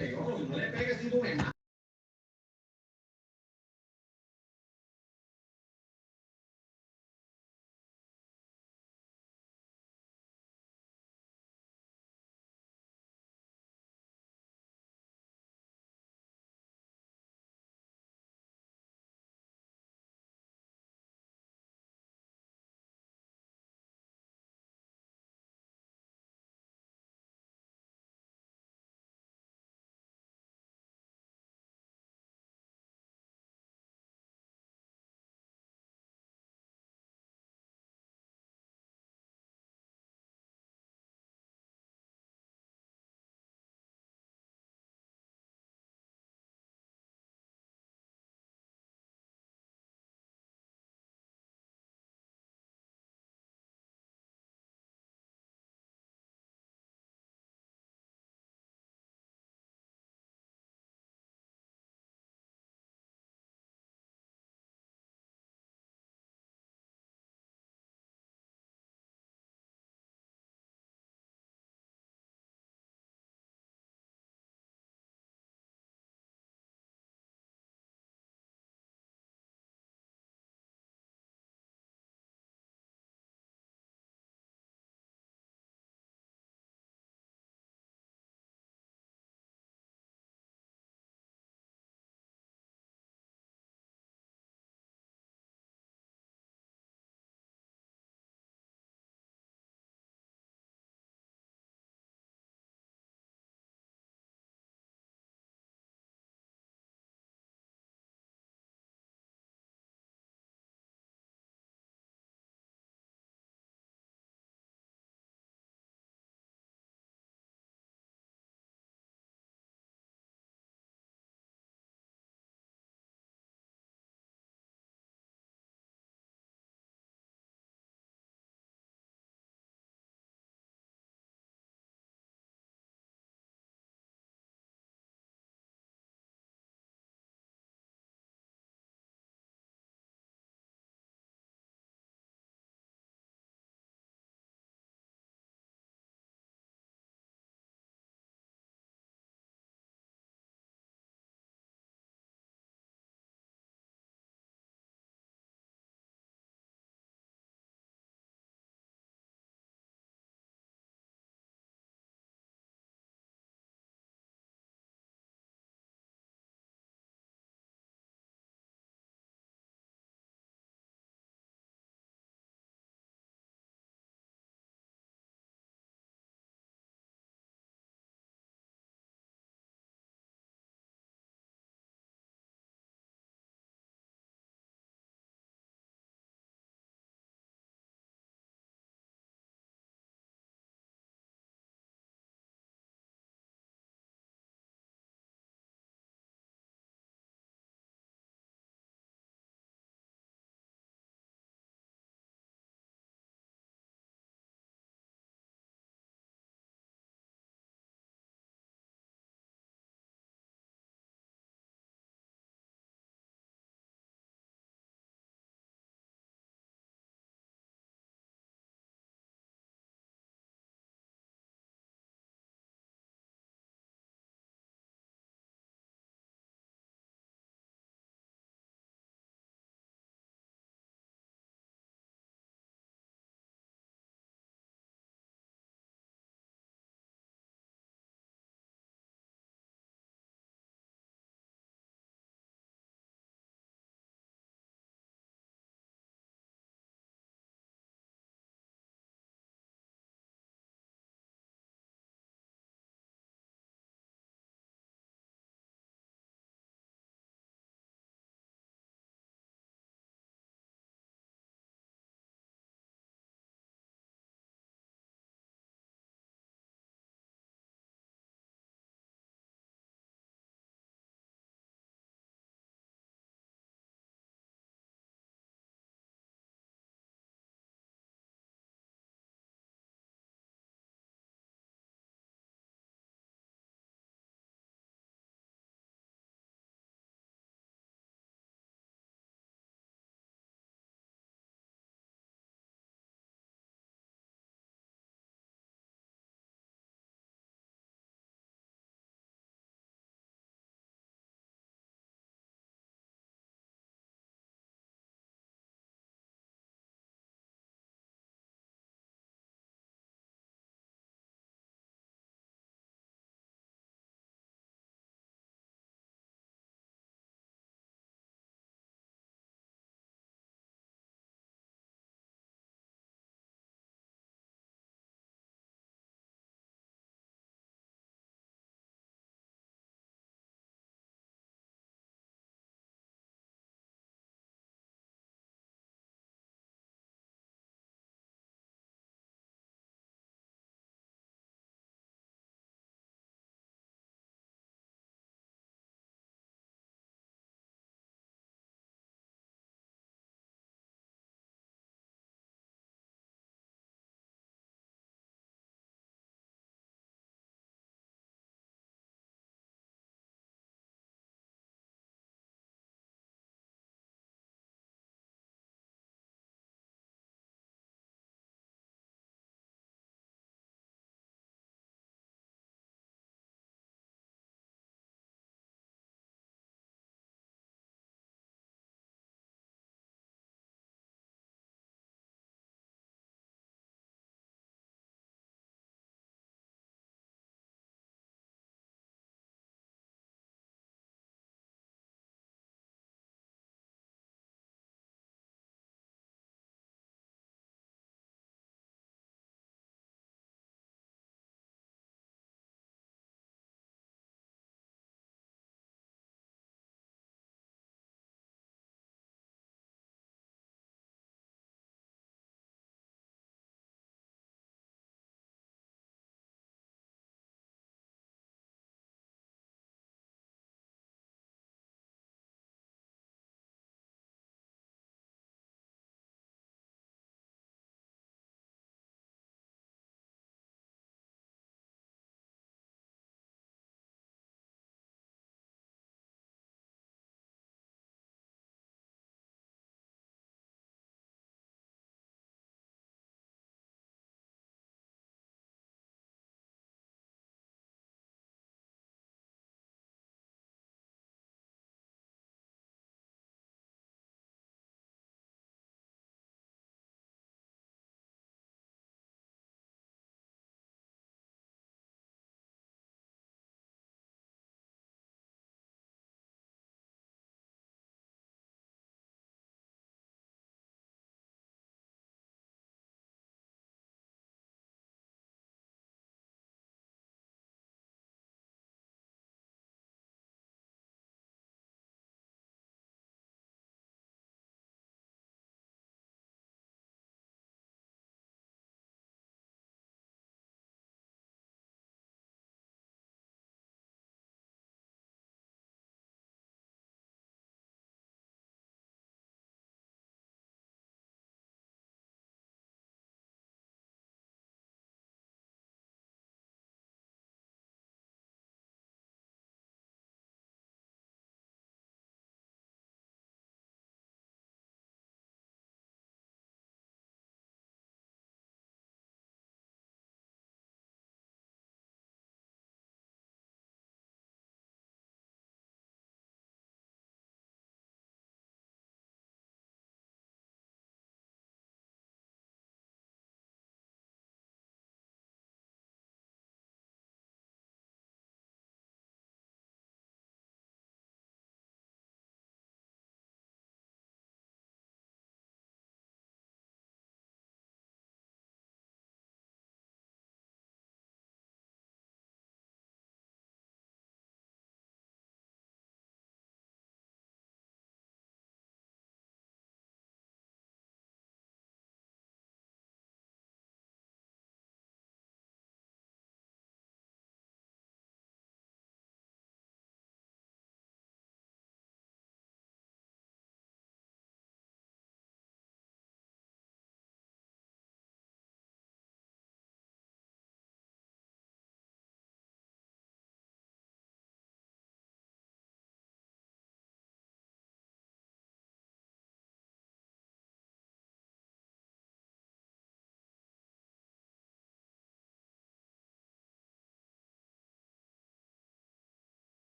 Ojo, no le pegues si tú me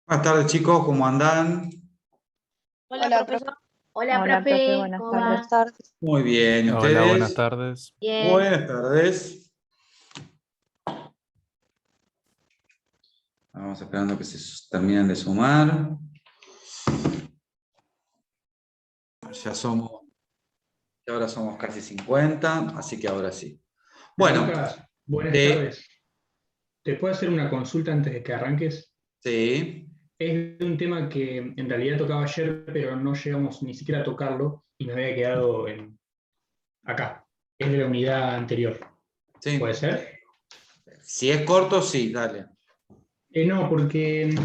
Buenas tardes, chicos, ¿cómo andan? Hola, profesor. Hola, Hola, profe, buenas ¿cómo tardes. va? Muy bien, ¿y Hola, buenas ustedes? tardes. Bien. Buenas tardes. Vamos esperando que se terminen de sumar. Ahora somos casi 50, así que ahora sí. Bueno, Lucas, buenas tardes. ¿Te puedo hacer una consulta antes de que arranques? sí, Es de un tema que en realidad tocaba ayer, pero no llegamos ni siquiera a tocarlo y me había quedado acá. Es de la unidad anterior. ¿Puede sí. ser? Si es corto, sí, dale. No, porque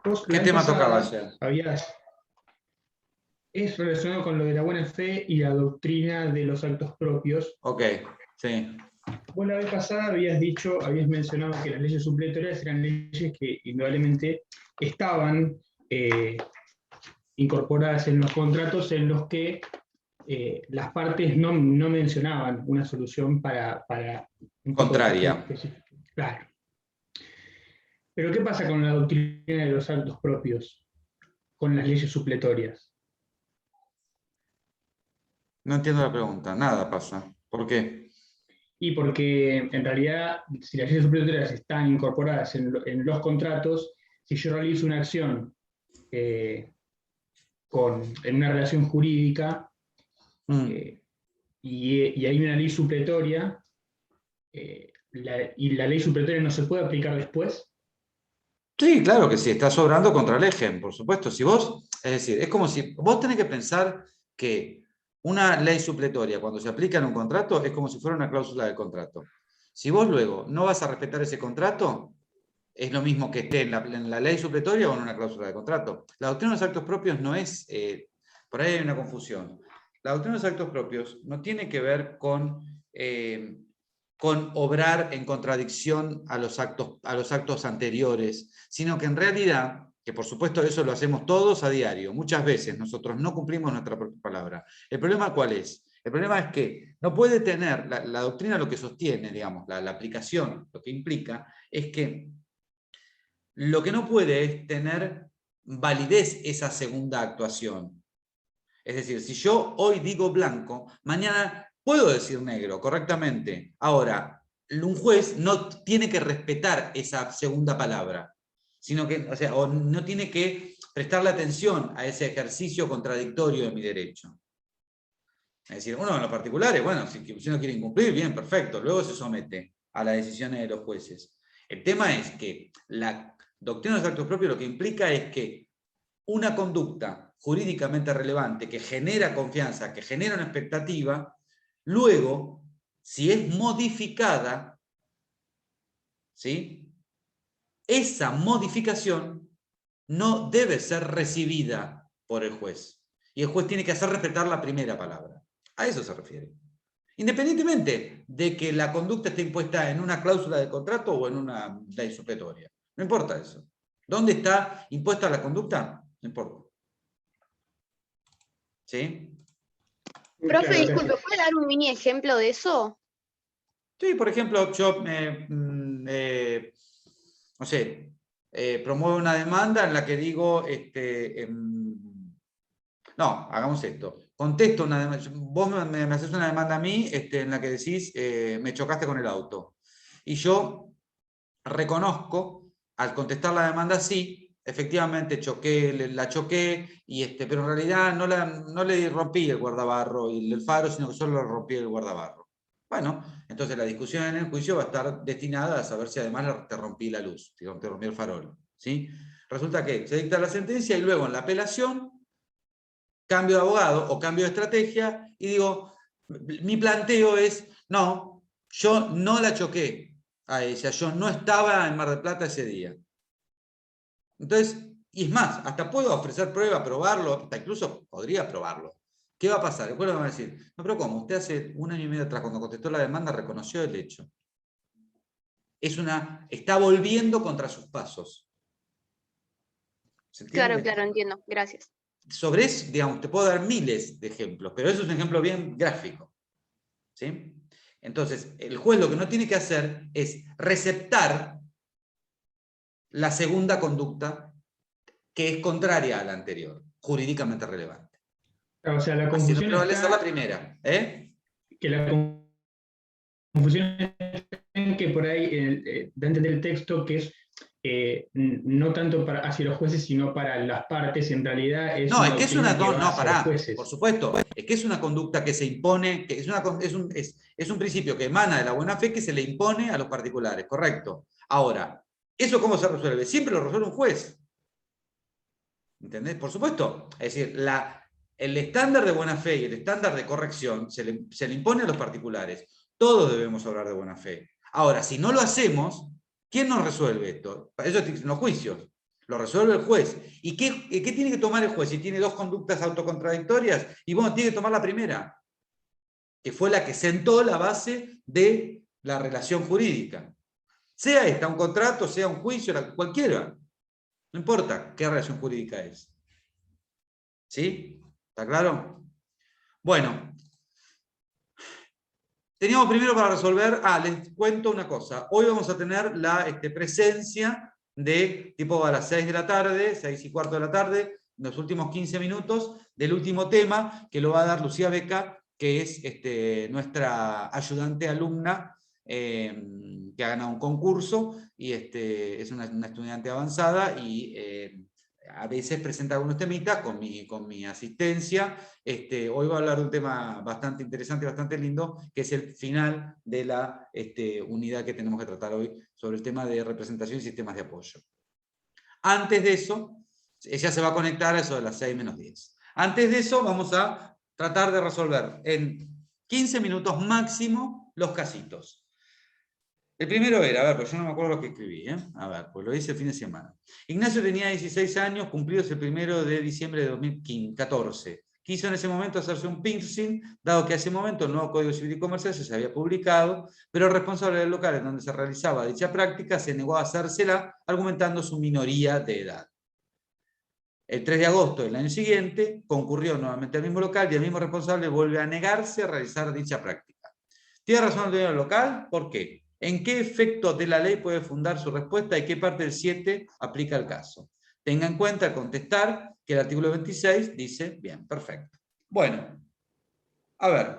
vos ¿Qué la vez tema tocaba pasada ayer? es relacionado con lo de la buena fe y la doctrina de los actos propios. Ok, sí. Vos la vez pasada habías mencionado que las leyes supletorias eran leyes que indudablemente estaban incorporadas en los contratos en los que las partes no mencionaban una solución para un tipo de cuestión Contraria. específica. Claro. Pero ¿qué pasa con la doctrina de los actos propios, con las leyes supletorias? No entiendo la pregunta. Nada pasa. ¿Por qué? Y porque en realidad, si las leyes supletorias están incorporadas en los contratos, si yo realizo una acción eh, en una relación jurídica Mm. eh, y hay una ley supletoria, y la ley supletoria no se puede aplicar después. Sí, claro que sí, está sobrando contra el eje, por supuesto. Si vos, es decir, es como si vos tenés que pensar que una ley supletoria, cuando se aplica en un contrato, es como si fuera una cláusula del contrato. Si vos luego no vas a respetar ese contrato, es lo mismo que esté en la ley supletoria o en una cláusula de contrato. La doctrina de los actos propios no es, por ahí hay una confusión. La doctrina de los actos propios no tiene que ver con obrar en contradicción a los actos anteriores, sino que en realidad, que por supuesto eso lo hacemos todos a diario, muchas veces nosotros no cumplimos nuestra propia palabra. ¿El problema cuál es? El problema es que no puede tener, la doctrina lo que sostiene, digamos, la aplicación, lo que implica, es que lo que no puede es tener validez esa segunda actuación. Es decir, si yo hoy digo blanco, mañana puedo decir negro correctamente. Ahora, un juez no tiene que respetar esa segunda palabra, sino que, o no tiene que prestarle atención a ese ejercicio contradictorio de mi derecho. Es decir, uno en los particulares, bueno, si uno quiere incumplir, bien, perfecto, luego se somete a las decisiones de los jueces. El tema es que la doctrina de los actos propios lo que implica es que una conducta jurídicamente relevante que genera confianza, que genera una expectativa, luego, si es modificada, ¿sí? Esa modificación no debe ser recibida por el juez. Y el juez tiene que hacer respetar la primera palabra. A eso se refiere. Independientemente de que la conducta esté impuesta en una cláusula de contrato o en una ley supletoria. No importa eso. ¿Dónde está impuesta la conducta? No importa. ¿Sí? Profe, Claro, disculpe, gracias. ¿puede dar un mini ejemplo de eso? Sí, por ejemplo, yo, no sé, promuevo una demanda en la que digo, no, hagamos esto. Contesto una demanda, vos me haces una demanda a mí en la que decís, me chocaste con el auto. Y yo reconozco, al contestar la demanda sí, efectivamente la choqué, pero en realidad no le rompí el guardabarro y el faro, sino que solo le rompí el guardabarro. Bueno, entonces la discusión en el juicio va a estar destinada a saber si además te rompí la luz, te rompí el farol. ¿Sí? Resulta que se dicta la sentencia y luego en la apelación cambio de abogado o cambio de estrategia y digo, mi planteo es, no, yo no la choqué a ella, yo no estaba en Mar del Plata ese día. Entonces, y es más, hasta puedo ofrecer prueba, probarlo, hasta incluso podría probarlo. ¿Qué va a pasar? Después me van a decir, no, pero ¿cómo? Usted hace un año y medio atrás, cuando contestó la demanda, reconoció el hecho. Está volviendo contra sus pasos. ¿Se Claro, entiende? claro, entiendo. Gracias. Sobre eso, digamos, te puedo dar miles de ejemplos, pero eso es un ejemplo bien gráfico. ¿Sí? Entonces, el juez lo que no tiene que hacer es receptar la segunda conducta que es contraria a la anterior, jurídicamente relevante. O sea, la Así no confusión prevalece la está, primera. que la confusión está en que por ahí da a entender el texto que es no tanto hacia los jueces, sino para las partes, en realidad es No, es una que es doctrina una... que va No, hacia los pará, jueces. por supuesto. Es que es una conducta que se impone, que es un principio que emana de la buena fe que se le impone a los particulares, correcto. Ahora, ¿eso cómo se resuelve? Siempre lo resuelve un juez. ¿Entendés? Por supuesto. Es decir, el estándar de buena fe y el estándar de corrección se le impone a los particulares. Todos debemos hablar de buena fe. Ahora, si no lo hacemos, ¿quién nos resuelve esto? Para eso existen los juicios. Lo resuelve el juez. ¿Y qué tiene que tomar el juez? Si tiene dos conductas autocontradictorias, y bueno, tiene que tomar la primera, que fue la que sentó la base de la relación jurídica. Sea esta un contrato, sea un juicio, cualquiera. No importa qué relación jurídica es. ¿Sí? ¿Está claro? Bueno. Teníamos primero para resolver, les cuento una cosa. Hoy vamos a tener la presencia de, tipo a las 6 de la tarde, 6:15 de la tarde, los últimos 15 minutos, del último tema que lo va a dar Lucía Beca, que es nuestra ayudante alumna, que ha ganado un concurso, y es una estudiante avanzada, y a veces presenta algunos temitas con mi asistencia. Hoy va a hablar de un tema bastante interesante, bastante lindo, que es el final de la unidad que tenemos que tratar hoy, sobre el tema de representación y sistemas de apoyo. Antes de eso, ella se va a conectar a eso de las 6 menos 10. Antes de eso, vamos a tratar de resolver en 15 minutos máximo los casitos. El primero era, a ver, pues yo no me acuerdo lo que escribí, a ver, pues lo hice el fin de semana. Ignacio tenía 16 años, cumplidos el 1 de diciembre de 2014. Quiso en ese momento hacerse un piercing, dado que a ese momento el nuevo Código Civil y Comercial se había publicado, pero el responsable del local en donde se realizaba dicha práctica se negó a hacérsela, argumentando su minoría de edad. El 3 de agosto del año siguiente, concurrió nuevamente al mismo local y el mismo responsable vuelve a negarse a realizar dicha práctica. ¿Tiene razón el dueño del local? ¿Por qué? ¿En qué efecto de la ley puede fundar su respuesta y qué parte del 7 aplica al caso? Tenga en cuenta al contestar que el artículo 26 dice, bien, perfecto. Bueno, a ver,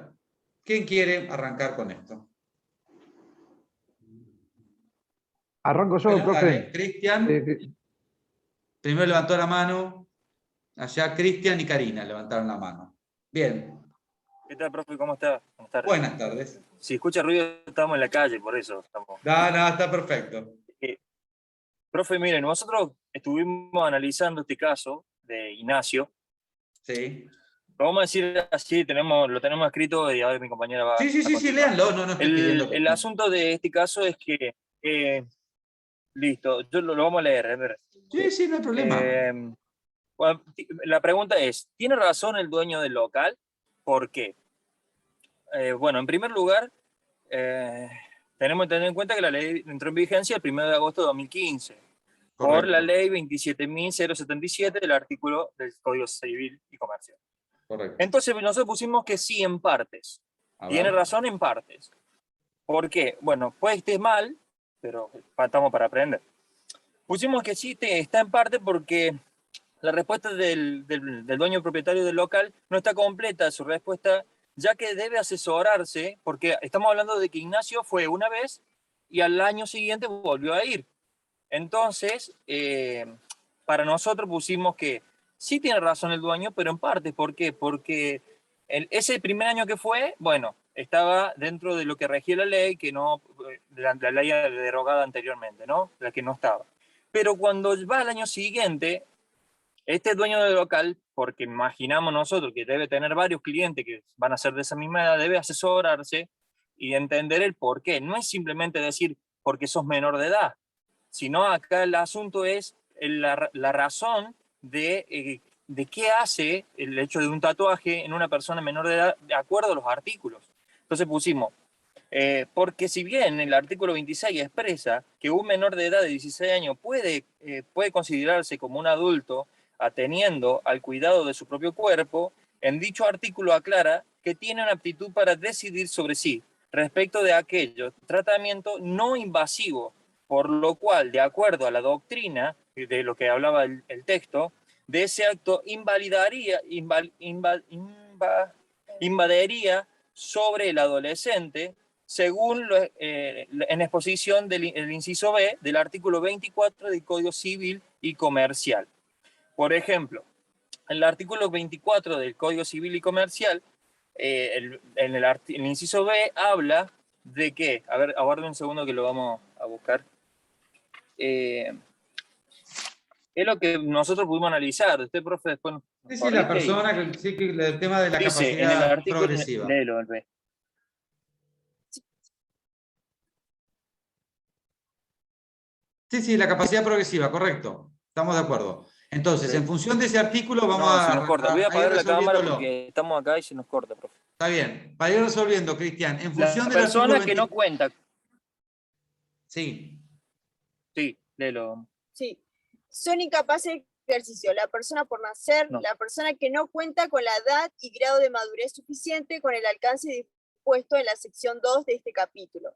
¿quién quiere arrancar con esto? Arranco yo, Bueno, profe. dale, Cristian. Primero levantó la mano. Allá Cristian y Karina levantaron la mano. Bien. ¿Qué tal, profe? ¿Cómo está? Buenas tardes. Buenas tardes. Si escucha ruido, estamos en la calle, por eso estamos. No, está perfecto. Profe, miren, nosotros estuvimos analizando este caso de Ignacio. Sí. Lo vamos a decir así, lo tenemos escrito y ahora mi compañera va Sí, léanlo. No estoy pidiendo. El asunto de este caso es que... listo, yo lo vamos a leer. A ver. Sí, no hay problema. Bueno, la pregunta es, ¿tiene razón el dueño del local? ¿Por qué? Bueno, en primer lugar, tenemos que tener en cuenta que la ley entró en vigencia el 1 de agosto de 2015, por la ley 27.077 del artículo del Código Civil y Comercial. Correcto. Entonces nosotros pusimos que sí en partes. Tiene razón en partes. ¿Por qué? Bueno, puede que esté mal, pero estamos para aprender. Pusimos que sí está en parte porque la respuesta del dueño propietario del local no está completa, su respuesta, ya que debe asesorarse, porque estamos hablando de que Ignacio fue una vez y al año siguiente volvió a ir. Entonces, para nosotros pusimos que sí tiene razón el dueño, pero en parte. ¿Por qué? Porque ese primer año que fue, bueno, estaba dentro de lo que regía la ley, que no, la ley derogada anteriormente, ¿no? La que no estaba. Pero cuando va al año siguiente, este dueño del local, porque imaginamos nosotros que debe tener varios clientes que van a ser de esa misma edad, debe asesorarse y entender el por qué. No es simplemente decir porque sos menor de edad, sino acá el asunto es la razón de qué hace el hecho de un tatuaje en una persona menor de edad de acuerdo a los artículos. Entonces pusimos, porque si bien el artículo 26 expresa que un menor de edad de 16 años puede considerarse como un adulto atendiendo al cuidado de su propio cuerpo, en dicho artículo aclara que tiene una aptitud para decidir sobre sí respecto de aquello tratamiento no invasivo por lo cual, de acuerdo a la doctrina, de lo que hablaba el texto, de ese acto invadiría sobre el adolescente, según en exposición del inciso B del artículo 24 del Código Civil y Comercial. Por ejemplo, en el artículo 24 del Código Civil y Comercial, el inciso B habla de que, a ver, aguarden un segundo que lo vamos a buscar. Es lo que nosotros pudimos analizar. Usted, profe, después nos Sí, la persona, sí, que el tema de la dice, capacidad en el artículo, progresiva. léelo, B. Sí, la capacidad progresiva, correcto. Estamos de acuerdo. Entonces, en función de ese artículo, vamos se nos corta. Voy a ir apagar la cámara resolviéndolo. porque estamos acá y se nos corta, profe. Está bien. Para ir resolviendo, Cristian, en función La del artículo persona que no cuenta. Sí. Sí, léelo. Sí. Son incapaces de ejercicio. La persona por nacer, No. la persona que no cuenta con la edad y grado de madurez suficiente con el alcance dispuesto en la sección 2 de este capítulo.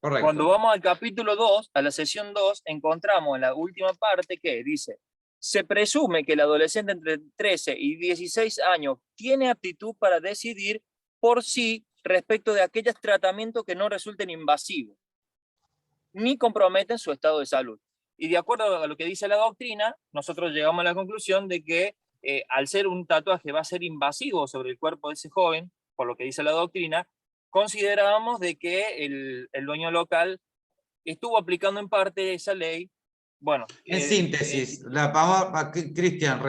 Correcto. Cuando vamos al capítulo 2, a la sesión 2, encontramos en la última parte que dice: se presume que el adolescente entre 13 y 16 años tiene aptitud para decidir por sí respecto de aquellos tratamientos que no resulten invasivos ni comprometen su estado de salud. Y de acuerdo a lo que dice la doctrina, nosotros llegamos a la conclusión de que al ser un tatuaje va a ser invasivo sobre el cuerpo de ese joven, por lo que dice la doctrina, considerábamos de que el dueño local estuvo aplicando en parte esa ley. Bueno, en síntesis, Cristian,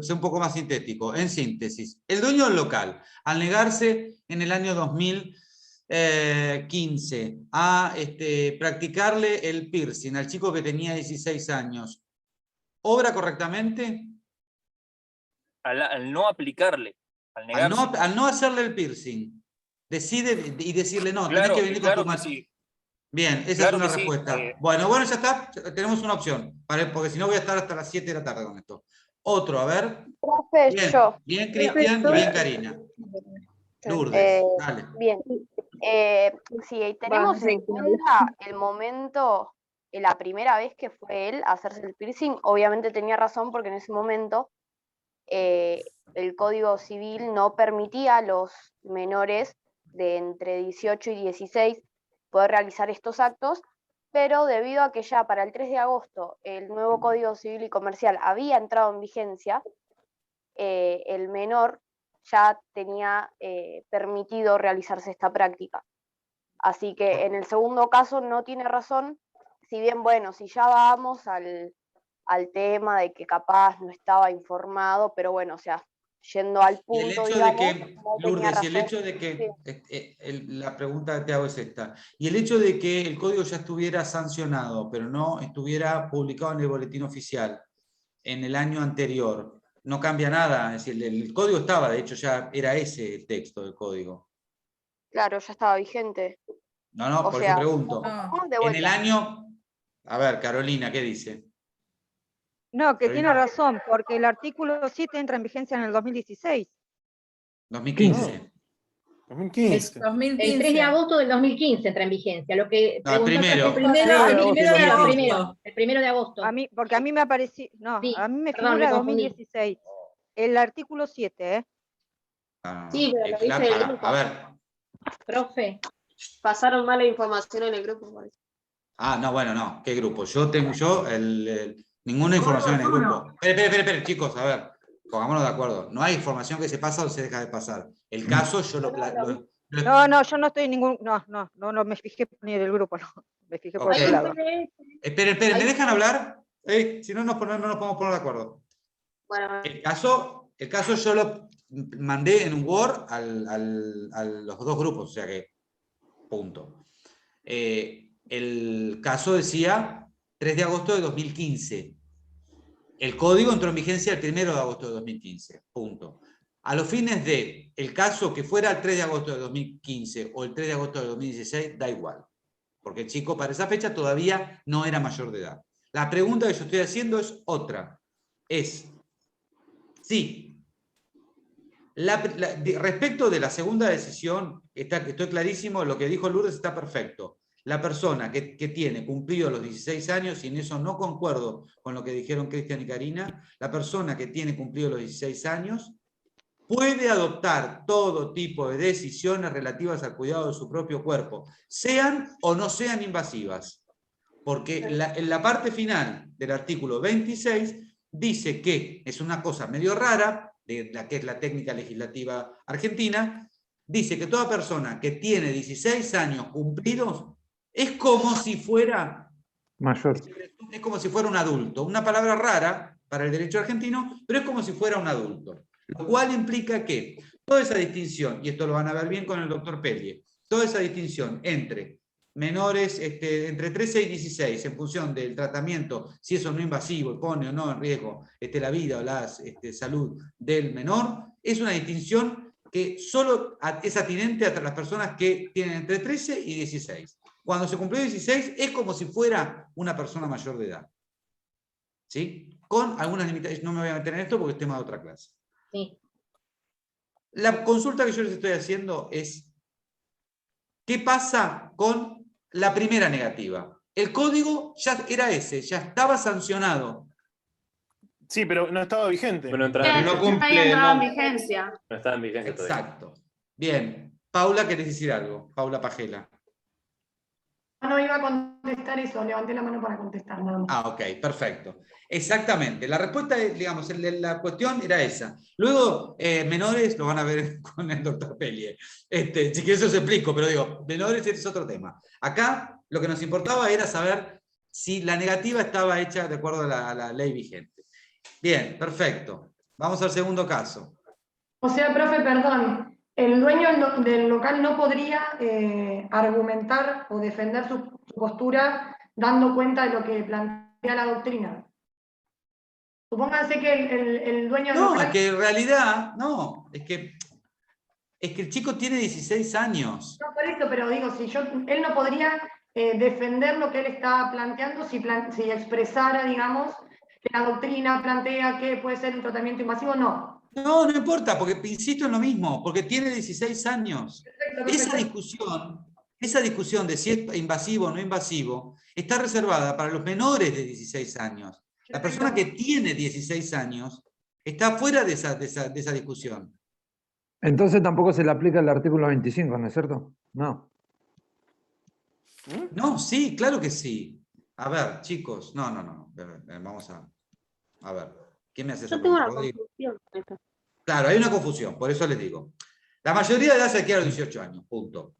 sé un poco más sintético. En síntesis, el dueño local, al negarse en el año 2015 a practicarle el piercing al chico que tenía 16 años, ¿obra correctamente? Al no aplicarle, al negarse. Al no hacerle el piercing, decide y decirle no, Claro, tenés que venir claro con tu que sí. Bien, esa Claro es una que sí, respuesta. Bueno, ya está, tenemos una opción, porque si no voy a estar hasta las 7 de la tarde con esto. Otro, a ver. Profe, Bien, yo. bien Cristian y bien Karina. Lourdes, dale. Bien. Si tenemos en cuenta el momento, la primera vez que fue él a hacerse el piercing, obviamente tenía razón porque en ese momento el Código Civil no permitía a los menores de entre 18 y 16 poder realizar estos actos, pero debido a que ya para el 3 de agosto el nuevo Código Civil y Comercial había entrado en vigencia, el menor ya tenía permitido realizarse esta práctica. Así que en el segundo caso no tiene razón, si bien, bueno, si ya vamos al tema de que capaz no estaba informado, pero bueno, o sea, yendo al punto, Y el hecho digamos, de que, no Lourdes, tenía y el razón. hecho de que, Sí. la pregunta que te hago es esta, y el hecho de que el código ya estuviera sancionado, pero no estuviera publicado en el boletín oficial en el año anterior, no cambia nada, es decir, el código estaba, de hecho ya era ese el texto del código. Claro, ya estaba vigente. No, O por sea, eso pregunto. de En el vuelta. año, a ver, Carolina, ¿qué dice? No, que Carolina. tiene razón, porque el artículo 7 entra en vigencia en el 2016. 2015. 2015. El 3 de agosto del 2015 entra en vigencia. Lo que No, el primero. el primero de agosto. Porque a mí me apareció, no, Sí, a mí me perdón, figura me confundí. 2016. El artículo 7, ¿eh? Sí, pero lo dice el grupo. A ver. Profe. Pasaron mala información en el grupo. Por eso. No, bueno, no. ¿Qué grupo? Yo tengo ninguna información en el grupo. Esperen, chicos, a ver. Pongámonos de acuerdo. No hay información que se pasa o se deja de pasar. El caso yo lo... No, yo no estoy en ningún... No me fijé ni en el grupo, no. Me fijé por otro lado. Esperen, ¿me dejan hablar? Si no, no nos podemos poner de acuerdo. Bueno. El caso yo lo mandé en un Word a los dos grupos, o sea que, punto. El caso decía 3 de agosto de 2015. El código entró en vigencia el 1 de agosto de 2015, punto. A los fines de el caso que fuera el 3 de agosto de 2015 o el 3 de agosto de 2016, da igual. Porque el chico para esa fecha todavía no era mayor de edad. La pregunta que yo estoy haciendo es otra. Sí. Respecto de la segunda decisión, estoy clarísimo, lo que dijo Lourdes está perfecto. la persona que tiene cumplido los 16 años, y en eso no concuerdo con lo que dijeron Cristian y Karina, la persona que tiene cumplido los 16 años puede adoptar todo tipo de decisiones relativas al cuidado de su propio cuerpo, sean o no sean invasivas. Porque en la parte final del artículo 26 dice que es una cosa medio rara, de la que es la técnica legislativa argentina, dice que toda persona que tiene 16 años cumplidos es como si fuera Mayor. es como si fuera un adulto. Una palabra rara para el derecho argentino, pero es como si fuera un adulto. Lo cual implica que toda esa distinción, y esto lo van a ver bien con el doctor Pellier, toda esa distinción entre menores, entre 13 y 16, en función del tratamiento, si eso no es invasivo y pone o no en riesgo la vida o la salud del menor, es una distinción que solo es atinente a las personas que tienen entre 13 y 16. Cuando se cumplió 16 es como si fuera una persona mayor de edad. ¿Sí? Con algunas limitaciones, no me voy a meter en esto porque es tema de otra clase. Sí. La consulta que yo les estoy haciendo es, ¿qué pasa con la primera negativa? El código ya era ese, ya estaba sancionado. Sí, pero no estaba vigente. Pero no entraba en No vigencia. entraba en vigencia. No estaba en vigencia todavía. Exacto. Bien. Paula, ¿querés decir algo? Paula Pagela. No iba a contestar eso, levanté la mano para contestar nada más. Ah, ok, perfecto. Exactamente. La respuesta, digamos, la cuestión era esa. Luego, menores, lo van a ver con el doctor Pellier. Si que eso se explico, pero digo, menores es otro tema. Acá, lo que nos importaba era saber si la negativa estaba hecha de acuerdo a la ley vigente. Bien, perfecto. Vamos al segundo caso. O sea, profe, perdón, el dueño del local no podría argumentar o defender su postura dando cuenta de lo que plantea la doctrina. Supónganse que el dueño del local... No, es que en realidad, no, es que el chico tiene 16 años. No, por eso, pero digo, él no podría defender lo que él está planteando si expresara, digamos, que la doctrina plantea que puede ser un tratamiento invasivo, no. No, no importa, porque insisto en lo mismo, porque tiene 16 años. Perfecto. Esa discusión de si es invasivo o no invasivo está reservada para los menores de 16 años. La persona que tiene 16 años está fuera de esa discusión. Entonces tampoco se le aplica el artículo 25, ¿no es cierto? No. No, sí, claro que sí. A ver, chicos, no. Vamos a ver. ¿Quién me hace esa pregunta? Rodrigo. Claro, hay una confusión, por eso les digo. La mayoría de edad se adquiere a los 18 años, punto.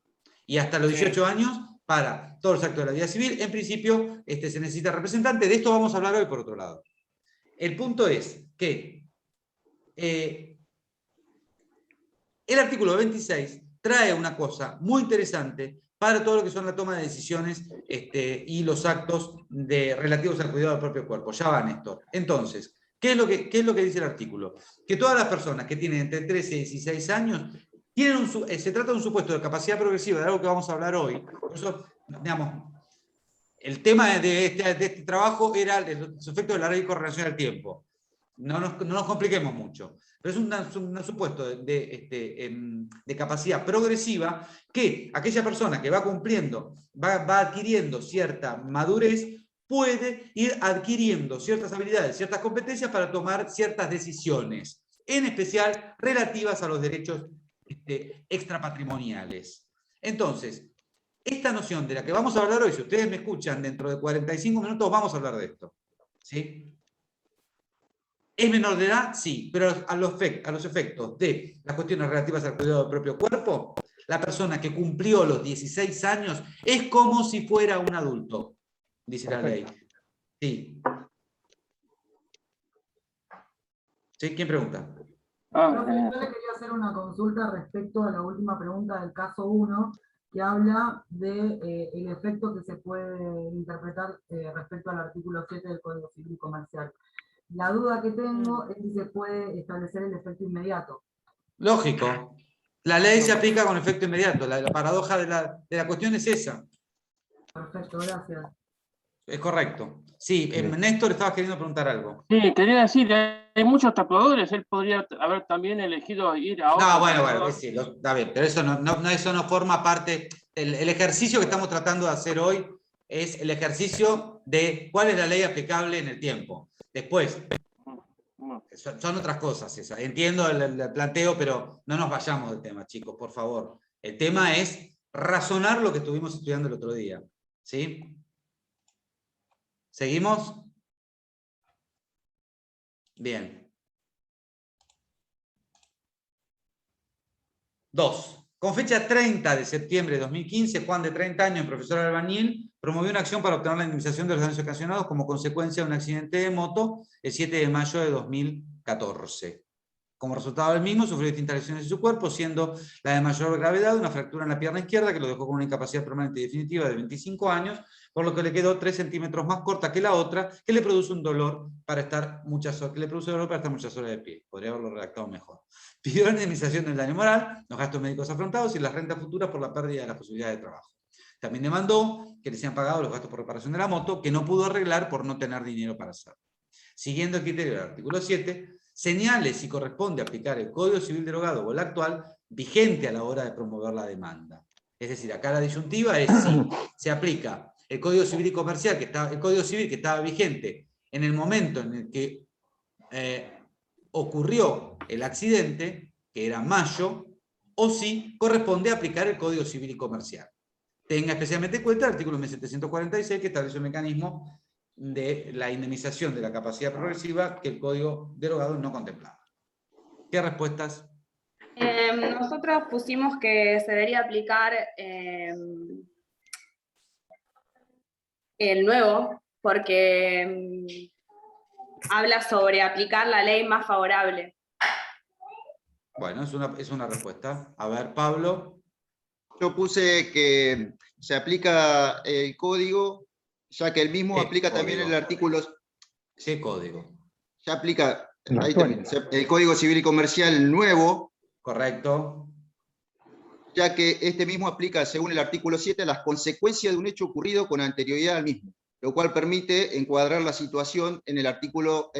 Y hasta los 18 años, para todos los actos de la vida civil, en principio se necesita representante. De esto vamos a hablar hoy por otro lado. El punto es que el artículo 26 trae una cosa muy interesante para todo lo que son la toma de decisiones y los actos relativos al cuidado del propio cuerpo. Ya va, Néstor. Entonces, ¿qué es lo que dice el artículo? Que todas las personas que tienen entre 13 y 16 años se trata de un supuesto de capacidad progresiva, de algo que vamos a hablar hoy. Por eso, digamos, el tema de este trabajo era los efectos de la ley de correlación del tiempo. No nos compliquemos mucho. Pero es un supuesto de capacidad progresiva que aquella persona que va cumpliendo, va adquiriendo cierta madurez, puede ir adquiriendo ciertas habilidades, ciertas competencias para tomar ciertas decisiones, en especial relativas a los derechos extrapatrimoniales. Entonces, esta noción de la que vamos a hablar hoy, si ustedes me escuchan, dentro de 45 minutos vamos a hablar de esto. ¿Sí? ¿Es menor de edad? Sí, pero a los efectos de las cuestiones relativas al cuidado del propio cuerpo, la persona que cumplió los 16 años es como si fuera un adulto, dice la ley. Sí. ¿Sí? ¿Quién pregunta? Yo le quería hacer una consulta respecto a la última pregunta del caso 1, que habla del efecto que se puede interpretar respecto al artículo 7 del Código Civil Comercial. La duda que tengo es si se puede establecer el efecto inmediato. Lógico. La ley se aplica con efecto inmediato. La paradoja de la cuestión es esa. Perfecto, gracias. Es correcto. Sí, Néstor, estabas queriendo preguntar algo. Sí, quería decir, hay muchos tatuadores, él podría haber también elegido ir a otro. No, bueno, tatuador. sí, está bien, pero eso eso no forma parte. El ejercicio que estamos tratando de hacer hoy es el ejercicio de cuál es la ley aplicable en el tiempo. Después, son otras cosas esas. Entiendo el planteo, pero no nos vayamos del tema, chicos, por favor. El tema es razonar lo que estuvimos estudiando el otro día. ¿Sí? ¿Seguimos? Bien. 2. Con fecha 30 de septiembre de 2015, Juan, de 30 años, profesor albañil, promovió una acción para obtener la indemnización de los daños ocasionados como consecuencia de un accidente de moto el 7 de mayo de 2014. Como resultado del mismo, sufrió distintas lesiones en su cuerpo, siendo la de mayor gravedad una fractura en la pierna izquierda que lo dejó con una incapacidad permanente y definitiva de 25 años, por lo que le quedó 3 centímetros más corta que la otra, que le produce un dolor para estar muchas horas de pie. Podría haberlo redactado mejor. Pidió la indemnización del daño moral, los gastos médicos afrontados y las rentas futuras por la pérdida de las posibilidades de trabajo. También demandó que le sean pagados los gastos por reparación de la moto, que no pudo arreglar por no tener dinero para hacerlo. Siguiendo el criterio del artículo 7, señale si corresponde aplicar el Código Civil derogado o el actual vigente a la hora de promover la demanda. Es decir, acá la disyuntiva es si se aplica el Código Civil y Comercial, el Código Civil que estaba vigente en el momento en el que ocurrió el accidente, que era mayo, o si corresponde aplicar el Código Civil y Comercial. Tenga especialmente en cuenta el artículo 1746, que establece un mecanismo de la indemnización de la capacidad progresiva que el Código derogado no contemplaba. ¿Qué respuestas? Nosotros pusimos que se debería aplicar el nuevo, porque habla sobre aplicar la ley más favorable. Bueno, es una respuesta. A ver, Pablo. Yo puse que se aplica el código, ya que el mismo aplica también el artículo... ¿Qué código? Ya aplica ahí también, el Código Civil y Comercial nuevo. Correcto. Ya que este mismo aplica, según el artículo 7, las consecuencias de un hecho ocurrido con anterioridad al mismo, lo cual permite encuadrar la situación en el artículo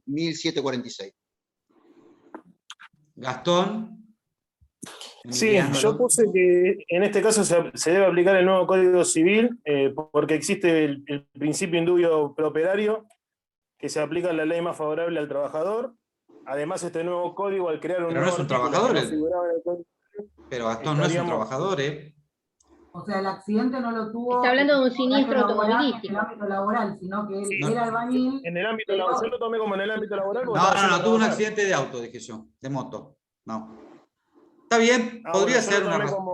1746. Gastón. Sí, yo puse que en este caso se debe aplicar el nuevo Código Civil porque existe el principio indubio pro operario, que se aplica la ley más favorable al trabajador. Además, este nuevo código, al crear un Pero nuevo no es un artículo trabajador, que no figuraba en el código, pero Gastón no es un trabajador, O sea, el accidente no lo tuvo... Está hablando de un en siniestro el ámbito laboral, automovilístico. En el ámbito laboral, sino que él No. era albañil... En el ámbito laboral, yo lo tomé como en el ámbito laboral. No, tuvo un accidente de auto, dije yo, de moto. No. Está bien, podría ser una razón.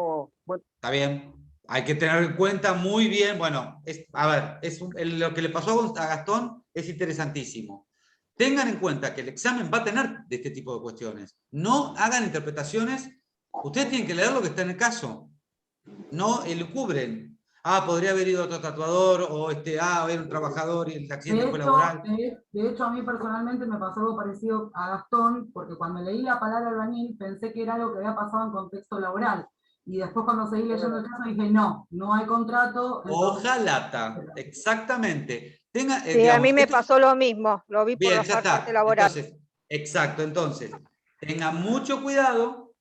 Bueno. Está bien. Hay que tener en cuenta muy bien, bueno, a ver, lo que le pasó a Gastón es interesantísimo. Tengan en cuenta que el examen va a tener de este tipo de cuestiones. No hagan interpretaciones. Ustedes tienen que leer lo que está en el caso. No elucubren. Podría haber ido otro tatuador, o era un trabajador y el accidente fue laboral. De hecho, a mí personalmente me pasó algo parecido a Gastón, porque cuando leí la palabra albañil pensé que era algo que había pasado en contexto laboral. Y después cuando seguí leyendo el caso dije, no hay contrato. Ojalá, exactamente. Sí, a mí me pasó lo mismo, lo vi por la parte laboral. Entonces, exacto, entonces, tengan mucho cuidado,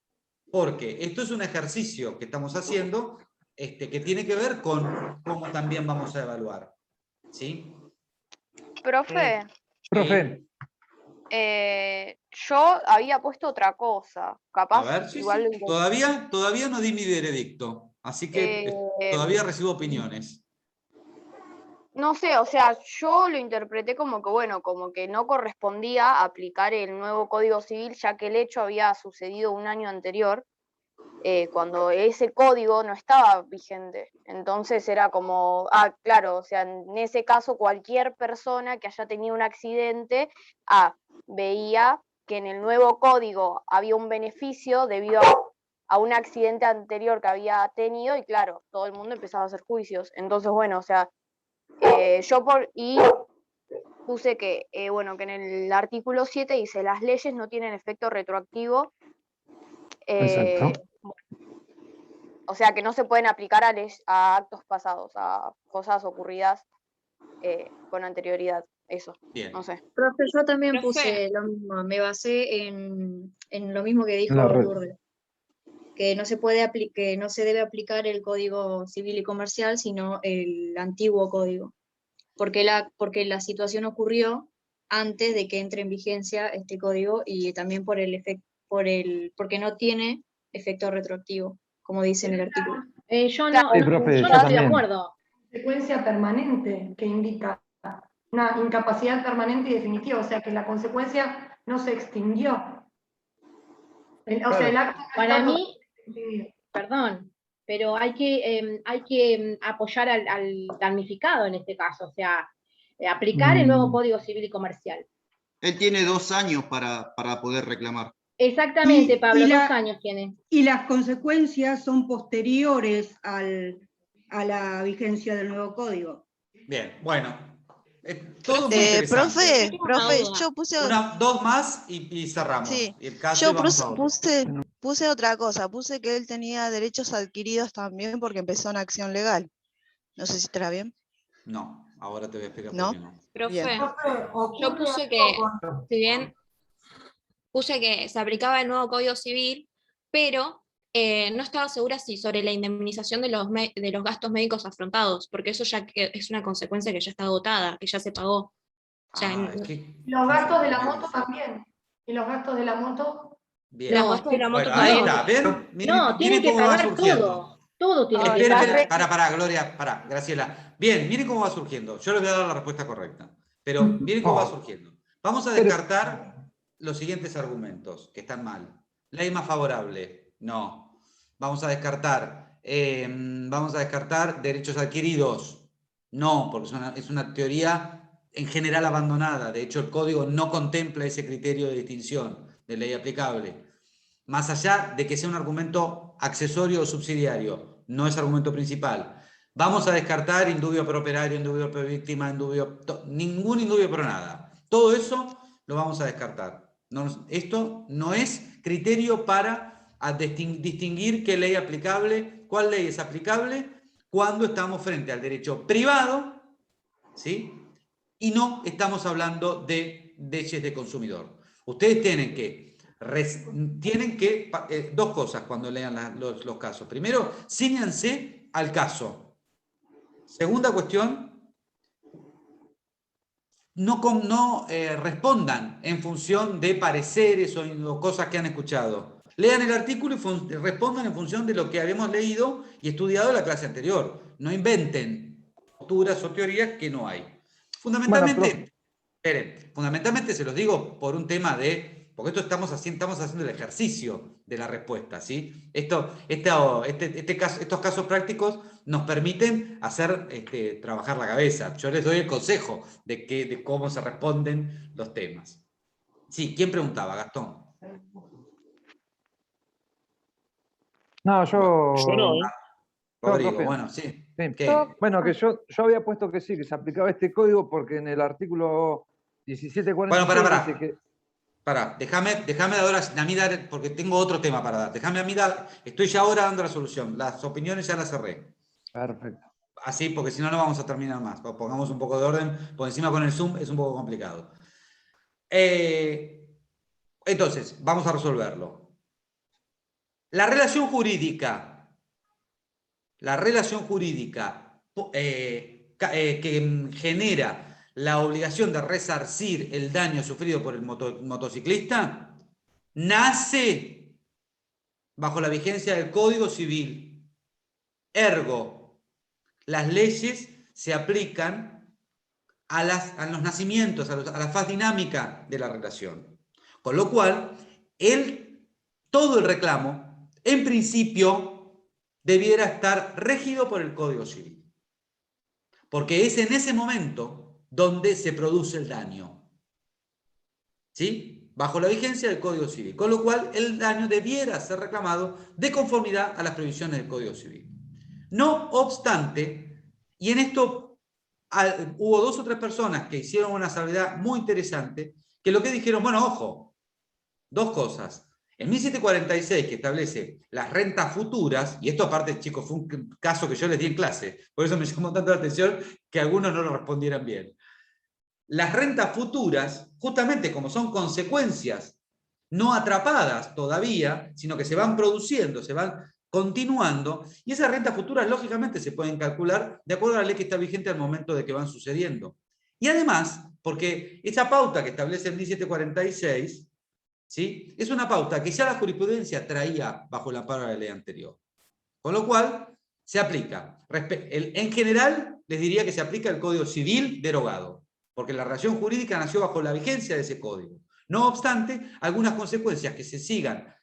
porque esto es un ejercicio que estamos haciendo que tiene que ver con cómo también vamos a evaluar. ¿Sí? Profe. Profe. Yo había puesto otra cosa. Capaz, A ver, sí. igual Todavía no di mi veredicto, así que todavía recibo opiniones. No sé, o sea, yo lo interpreté como que, bueno, como que no correspondía aplicar el nuevo Código Civil, ya que el hecho había sucedido un año anterior, cuando ese código no estaba vigente. Entonces era como, claro, o sea, en ese caso cualquier persona que haya tenido un accidente, veía que en el nuevo código había un beneficio debido a un accidente anterior que había tenido, y claro, todo el mundo empezaba a hacer juicios. Entonces, bueno, o sea, puse que, bueno, que en el artículo 7 dice, las leyes no tienen efecto retroactivo. Exacto. O sea, que no se pueden aplicar a actos pasados, a cosas ocurridas con anterioridad. Eso, Bien. no sé. Profe, yo también Profe. puse lo mismo, me basé en lo mismo que dijo La red. Lourdes, que no se puede que no se debe aplicar el Código Civil y Comercial, sino el antiguo código, porque la situación ocurrió antes de que entre en vigencia este código y también por el efecto, porque no tiene efecto retroactivo, como dice en el artículo. Yo no, Sí, profe, yo yo no estoy de también. acuerdo. Consecuencia permanente que indica una incapacidad permanente y definitiva, o sea que la consecuencia no se extinguió. O sea, el acto no Para está mí, extinguido. perdón, pero hay que apoyar al damnificado en este caso, o sea, aplicar el nuevo Código Civil y Comercial. Él tiene 2 años para poder reclamar. Exactamente, Pablo, 2 años tiene. Y las consecuencias son posteriores a la vigencia del nuevo código. Bien, bueno. Todo muy interesante. Profe, yo puse... Dos más y cerramos. Sí, Y el caso yo y vamos a otro. puse otra cosa, puse que él tenía derechos adquiridos también porque empezó una acción legal. No sé si estará bien. No, ahora te voy a explicar ¿No? por qué no. Profe, yo puse que, si bien puse que se aplicaba el nuevo Código Civil, pero no estaba segura si sobre la indemnización de los gastos médicos afrontados, porque eso ya es una consecuencia que ya está agotada, que ya se pagó. O sea, Los gastos de la moto también. Y los gastos de la moto. Bien. Los gastos de la moto Bueno, ahí también. está, ¿ven? Miren, No, tienen miren que cómo va pagar surgiendo. todo. Todo tiene que Espera, pagar. para, Gloria, para, Graciela. Bien, miren cómo va surgiendo. Yo les voy a dar la respuesta correcta. Pero miren cómo va surgiendo. Vamos a descartar los siguientes argumentos, que están mal. Ley más favorable, no. Vamos a descartar derechos adquiridos, no, porque es una teoría en general abandonada. De hecho, el código no contempla ese criterio de distinción de ley aplicable. Más allá de que sea un argumento accesorio o subsidiario, no es argumento principal. Vamos a descartar indubio pro operario, indubio pro víctima, ningún indubio pro nada. Todo eso lo vamos a descartar. Esto no es criterio para distinguir qué ley aplicable, cuál ley es aplicable cuando estamos frente al derecho privado, ¿sí? Y no estamos hablando de leyes de consumidor. Ustedes tienen que dos cosas cuando lean los casos. Primero, cíñanse al caso. Segunda cuestión, no respondan en función de pareceres o cosas que han escuchado. Lean el artículo y respondan en función de lo que habíamos leído y estudiado en la clase anterior. No inventen posturas o teorías que no hay. Fundamentalmente, fundamentalmente se los digo por un tema porque estamos haciendo el ejercicio de la respuesta, ¿sí? Estos casos prácticos nos permiten trabajar la cabeza. Yo les doy el consejo de cómo se responden los temas. Sí, ¿quién preguntaba, Gastón? No, yo... Yo no, ¿eh? Rodrigo, profe. bueno, sí. Bueno, que yo había puesto que sí, que se aplicaba este código porque en el artículo 1746 Bueno, dice que... Déjame ahora a mí dar, porque tengo otro tema para dar. Déjame a mí dar, estoy ya ahora dando la solución. Las opiniones ya las cerré. Perfecto. Así, porque si no, no vamos a terminar más. Pongamos un poco de orden, por encima con el Zoom es un poco complicado. Entonces, vamos a resolverlo. La relación jurídica que genera la obligación de resarcir el daño sufrido por el motociclista nace bajo la vigencia del Código Civil. Ergo, las leyes se aplican a los nacimientos, a la faz dinámica de la relación. Con lo cual, todo el reclamo, en principio, debiera estar regido por el Código Civil. Porque es en ese momento donde se produce el daño, ¿sí? Bajo la vigencia del Código Civil, con lo cual el daño debiera ser reclamado de conformidad a las previsiones del Código Civil. No obstante, y en esto hubo 2 o 3 personas que hicieron una salvedad muy interesante, que lo que dijeron, bueno, ojo, 2 cosas. En 1746, que establece las rentas futuras, y esto aparte, chicos, fue un caso que yo les di en clase, por eso me llamó tanto la atención que algunos no lo respondieran bien. Las rentas futuras, justamente como son consecuencias no atrapadas todavía, sino que se van produciendo, se van continuando, y esas rentas futuras lógicamente se pueden calcular de acuerdo a la ley que está vigente al momento de que van sucediendo. Y además, porque esa pauta que establece el 1746, ¿sí?, es una pauta que ya la jurisprudencia traía bajo el amparo de la ley anterior. Con lo cual, se aplica. En general, les diría que se aplica el Código Civil derogado, porque la relación jurídica nació bajo la vigencia de ese código. No obstante, algunas consecuencias que se sigan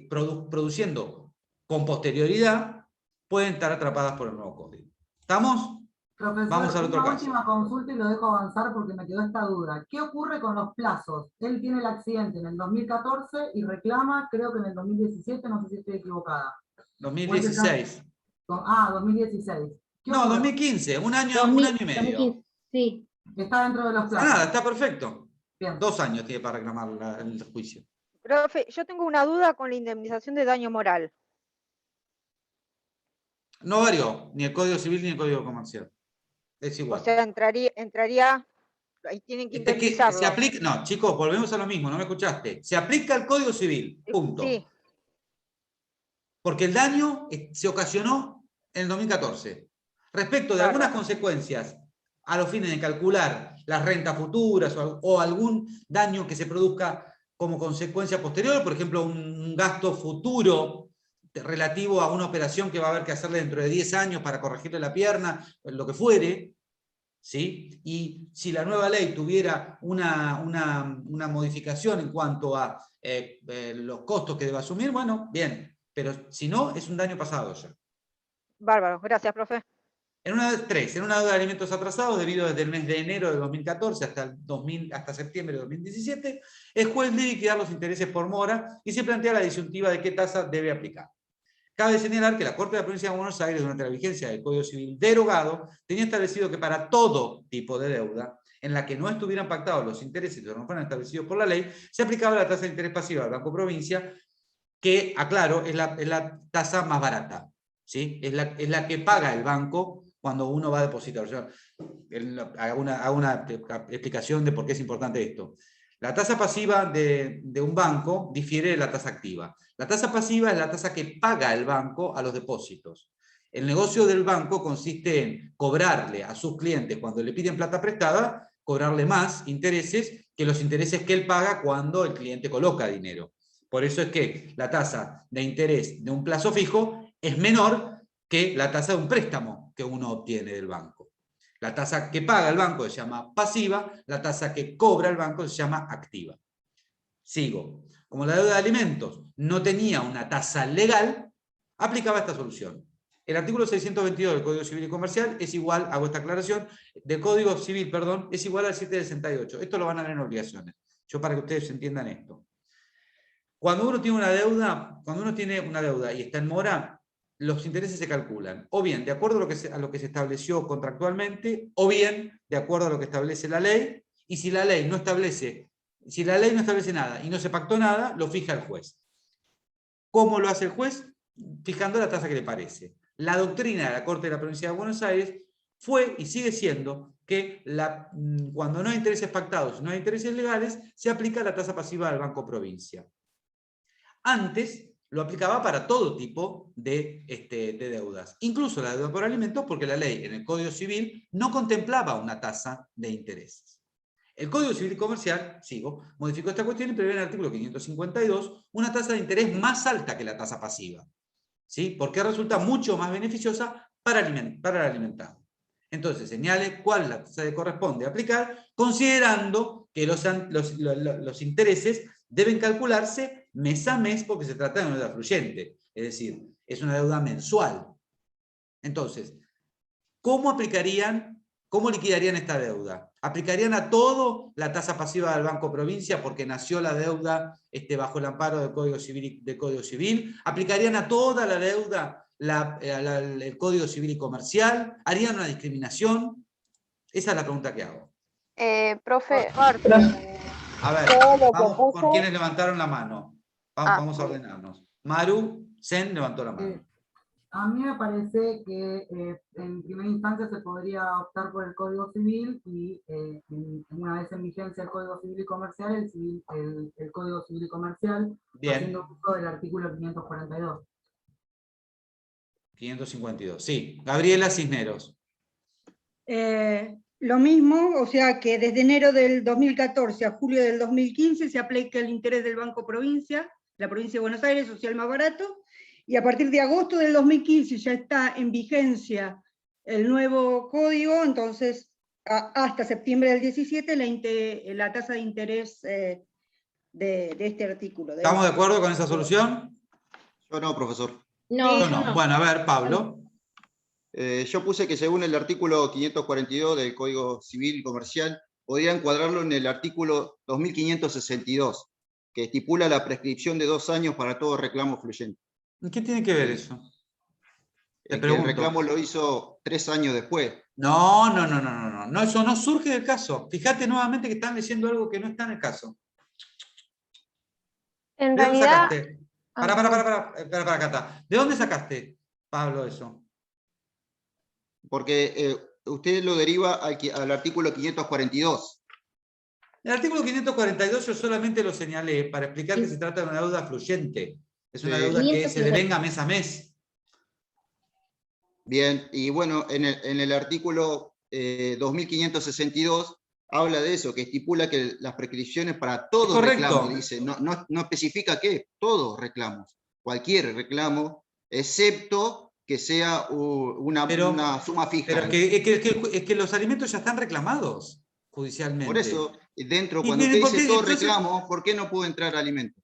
produciendo con posterioridad pueden estar atrapadas por el nuevo código. ¿Estamos? Profesor, vamos al otro una caso. última consulta y lo dejo avanzar porque me quedó esta duda. ¿Qué ocurre con los plazos? Él tiene el accidente en el 2014 y reclama, creo que en el 2017, no sé si estoy equivocada. 2016. 2016. No, 2015, un año y medio. 2015, sí. Está dentro de los plazos. Nada, está perfecto. Bien. 2 años tiene para reclamar el juicio. Profe, yo tengo una duda con la indemnización de daño moral. No varió, ni el Código Civil ni el Código Comercial. Es igual. O sea, entraría, ahí tienen que indemnizarlo. Se aplica, no, chicos, volvemos a lo mismo, no me escuchaste. Se aplica el Código Civil, punto. Sí. Porque el daño se ocasionó en el 2014. Respecto de algunas consecuencias a los fines de calcular las rentas futuras o algún daño que se produzca como consecuencia posterior, por ejemplo, un gasto futuro relativo a una operación que va a haber que hacerle dentro de 10 años para corregirle la pierna, lo que fuere, ¿sí? Y si la nueva ley tuviera una modificación en cuanto a los costos que debe asumir, bueno, bien, pero si no, es un daño pasado ya. Bárbaro, gracias, profe. En una deuda de alimentos atrasados, debido desde el mes de enero de 2014 hasta septiembre de 2017, el juez debe liquidar los intereses por mora y se plantea la disyuntiva de qué tasa debe aplicar. Cabe señalar que la Corte de la Provincia de Buenos Aires, durante la vigencia del Código Civil derogado, tenía establecido que para todo tipo de deuda en la que no estuvieran pactados los intereses que no fueran establecidos por la ley, se aplicaba la tasa de interés pasiva del Banco Provincia, que, aclaro, es la tasa más barata, ¿sí? Es la que paga el banco cuando uno va a depositar. O sea, hago una explicación de por qué es importante esto. La tasa pasiva de un banco difiere de la tasa activa. La tasa pasiva es la tasa que paga el banco a los depósitos. El negocio del banco consiste en cobrarle a sus clientes cuando le piden plata prestada, cobrarle más intereses que los intereses que él paga cuando el cliente coloca dinero. Por eso es que la tasa de interés de un plazo fijo es menor que la tasa de un préstamo que uno obtiene del banco. La tasa que paga el banco se llama pasiva, la tasa que cobra el banco se llama activa. Sigo. Como la deuda de alimentos no tenía una tasa legal, aplicaba esta solución. El artículo 622 del Código Civil y Comercial es igual, hago esta aclaración, del Código Civil, perdón, es igual al 768. Esto lo van a ver en obligaciones. Yo para que ustedes entiendan esto. Cuando uno tiene una deuda y está en mora, los intereses se calculan, o bien de acuerdo a lo que se estableció contractualmente, o bien de acuerdo a lo que establece la ley, y si la ley no establece nada y no se pactó nada, lo fija el juez. ¿Cómo lo hace el juez? Fijando la tasa que le parece. La doctrina de la Corte de la Provincia de Buenos Aires fue y sigue siendo que cuando no hay intereses pactados, no hay intereses legales, se aplica la tasa pasiva del Banco Provincia. Antes lo aplicaba para todo tipo de deudas, incluso la deuda por alimentos, porque la ley en el Código Civil no contemplaba una tasa de intereses. El Código Civil y Comercial, modificó esta cuestión y prevé en el artículo 552 una tasa de interés más alta que la tasa pasiva, ¿sí? Porque resulta mucho más beneficiosa para el alimentado. Entonces, señale cuál es la tasa que corresponde aplicar, considerando que los intereses deben calcularse mes a mes porque se trata de una deuda fluyente, es decir, es una deuda mensual. Entonces, ¿cómo liquidarían esta deuda? ¿Aplicarían a todo la tasa pasiva del Banco Provincia porque nació la deuda bajo el amparo del Código Civil? ¿Aplicarían a toda la deuda el Código Civil y Comercial? ¿Harían una discriminación? Esa es la pregunta que hago. Profe, A ver, vamos con quienes levantaron la mano. Vamos a ordenarnos. Maru Sen levantó la mano. A mí me parece que en primera instancia se podría optar por el Código Civil y una vez en vigencia el Código Civil y Comercial, el Código Civil y Comercial, Bien. haciendo uso del artículo 542. 552, sí. Gabriela Cisneros. Lo mismo, o sea que desde enero del 2014 a julio del 2015 se aplica el interés del Banco Provincia, la provincia de Buenos Aires, social más barato, y a partir de agosto del 2015 ya está en vigencia el nuevo código, entonces hasta septiembre del 17 la tasa de interés de este artículo. ¿Estamos de acuerdo con esa solución? Yo no, profesor. No, yo no. Bueno, a ver, Pablo. Yo puse que según el artículo 542 del Código Civil y Comercial, podría encuadrarlo en el artículo 2562, que estipula la prescripción de 2 años para todo reclamo fluyente. ¿Qué tiene que ver eso? Que el reclamo lo hizo 3 años después. No, eso no surge del caso. Fíjate nuevamente que están leyendo algo que no está en el caso. En ¿De dónde realidad... sacaste? Para, Cata. ¿De dónde sacaste, Pablo, eso? Porque usted lo deriva al artículo 542. El artículo 542 yo solamente lo señalé para explicar que se trata de una deuda fluyente. Es una deuda que se devenga mes a mes. Bien, y bueno, en el artículo 2562 habla de eso, que estipula que las prescripciones para todo reclamo, dice, no especifica qué, todos reclamos, cualquier reclamo, excepto que sea una suma fija. Pero es que los alimentos ya están reclamados judicialmente. Por eso, cuando usted dice todo reclamo, ¿por qué no pudo entrar alimentos?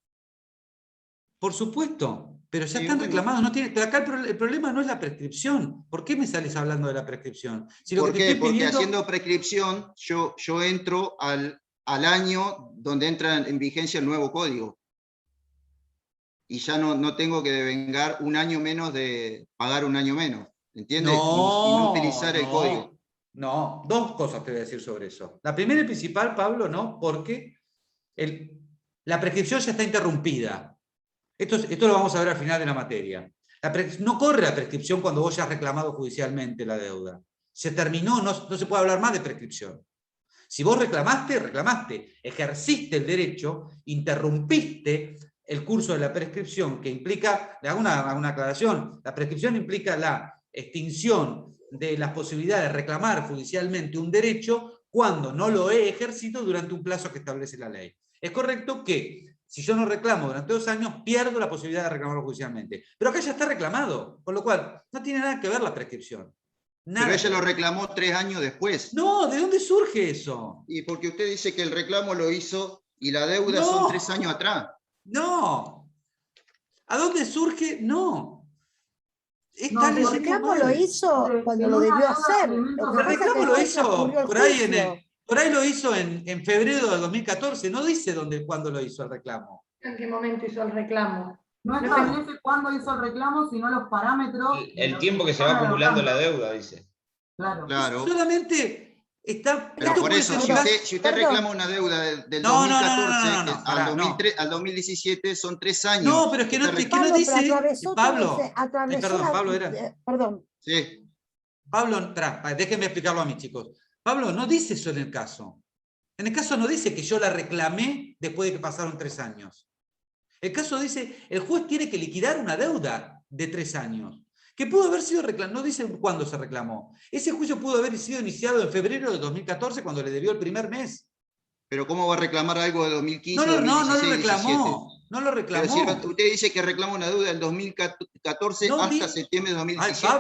Por supuesto, pero ya están reclamados. Pero acá el problema no es la prescripción. ¿Por qué me sales hablando de la prescripción? Si lo ¿Por que qué? te estoy Porque pidiendo... haciendo prescripción, yo entro al año donde entra en vigencia el nuevo código. Y ya no tengo que devengar un año menos de pagar un año menos. ¿Entiendes? Y no utilizar el código. No, dos cosas te voy a decir sobre eso. La primera y principal, Pablo, no, porque la prescripción ya está interrumpida. Esto lo vamos a ver al final de la materia. No corre la prescripción cuando vos ya has reclamado judicialmente la deuda. Se terminó, no se puede hablar más de prescripción. Si vos reclamaste, ejerciste el derecho, interrumpiste el curso de la prescripción, que implica, le hago una aclaración, la prescripción implica la extinción de las posibilidades de reclamar judicialmente un derecho cuando no lo he ejercido durante un plazo que establece la ley. Es correcto que si yo no reclamo durante 2 años, pierdo la posibilidad de reclamarlo judicialmente. Pero acá ya está reclamado, con lo cual no tiene nada que ver la prescripción. Nada. Pero ella lo reclamó 3 años después. No, ¿de dónde surge eso? Y porque usted dice que el reclamo lo hizo y la deuda son 3 años atrás. No. ¿A dónde surge? No. El reclamo lo hizo cuando lo debió hacer. El reclamo lo hizo por ahí lo hizo en febrero de 2014. No dice cuándo lo hizo el reclamo. ¿En qué momento hizo el reclamo? No establece cuándo hizo el reclamo, sino los parámetros. El tiempo que se va acumulando la deuda, dice. Claro. Solamente está... Pero por eso, si usted reclama una deuda del 2014 al 2017, son 3 años. No, pero es que no dice... Pablo, Perdón. Sí. Pablo, déjenme explicarlo a mis chicos. Pablo, no dice eso en el caso. En el caso no dice que yo la reclamé después de que pasaron 3 años. El caso dice, el juez tiene que liquidar una deuda de 3 años. Que pudo haber sido reclamado, no dice cuándo se reclamó. Ese juicio pudo haber sido iniciado en febrero de 2014, cuando le debió el primer mes. Pero ¿cómo va a reclamar algo de 2015? No lo reclamó. No lo reclamó. Pero si usted dice que reclama una deuda del 2014 hasta septiembre de 2017. Ay,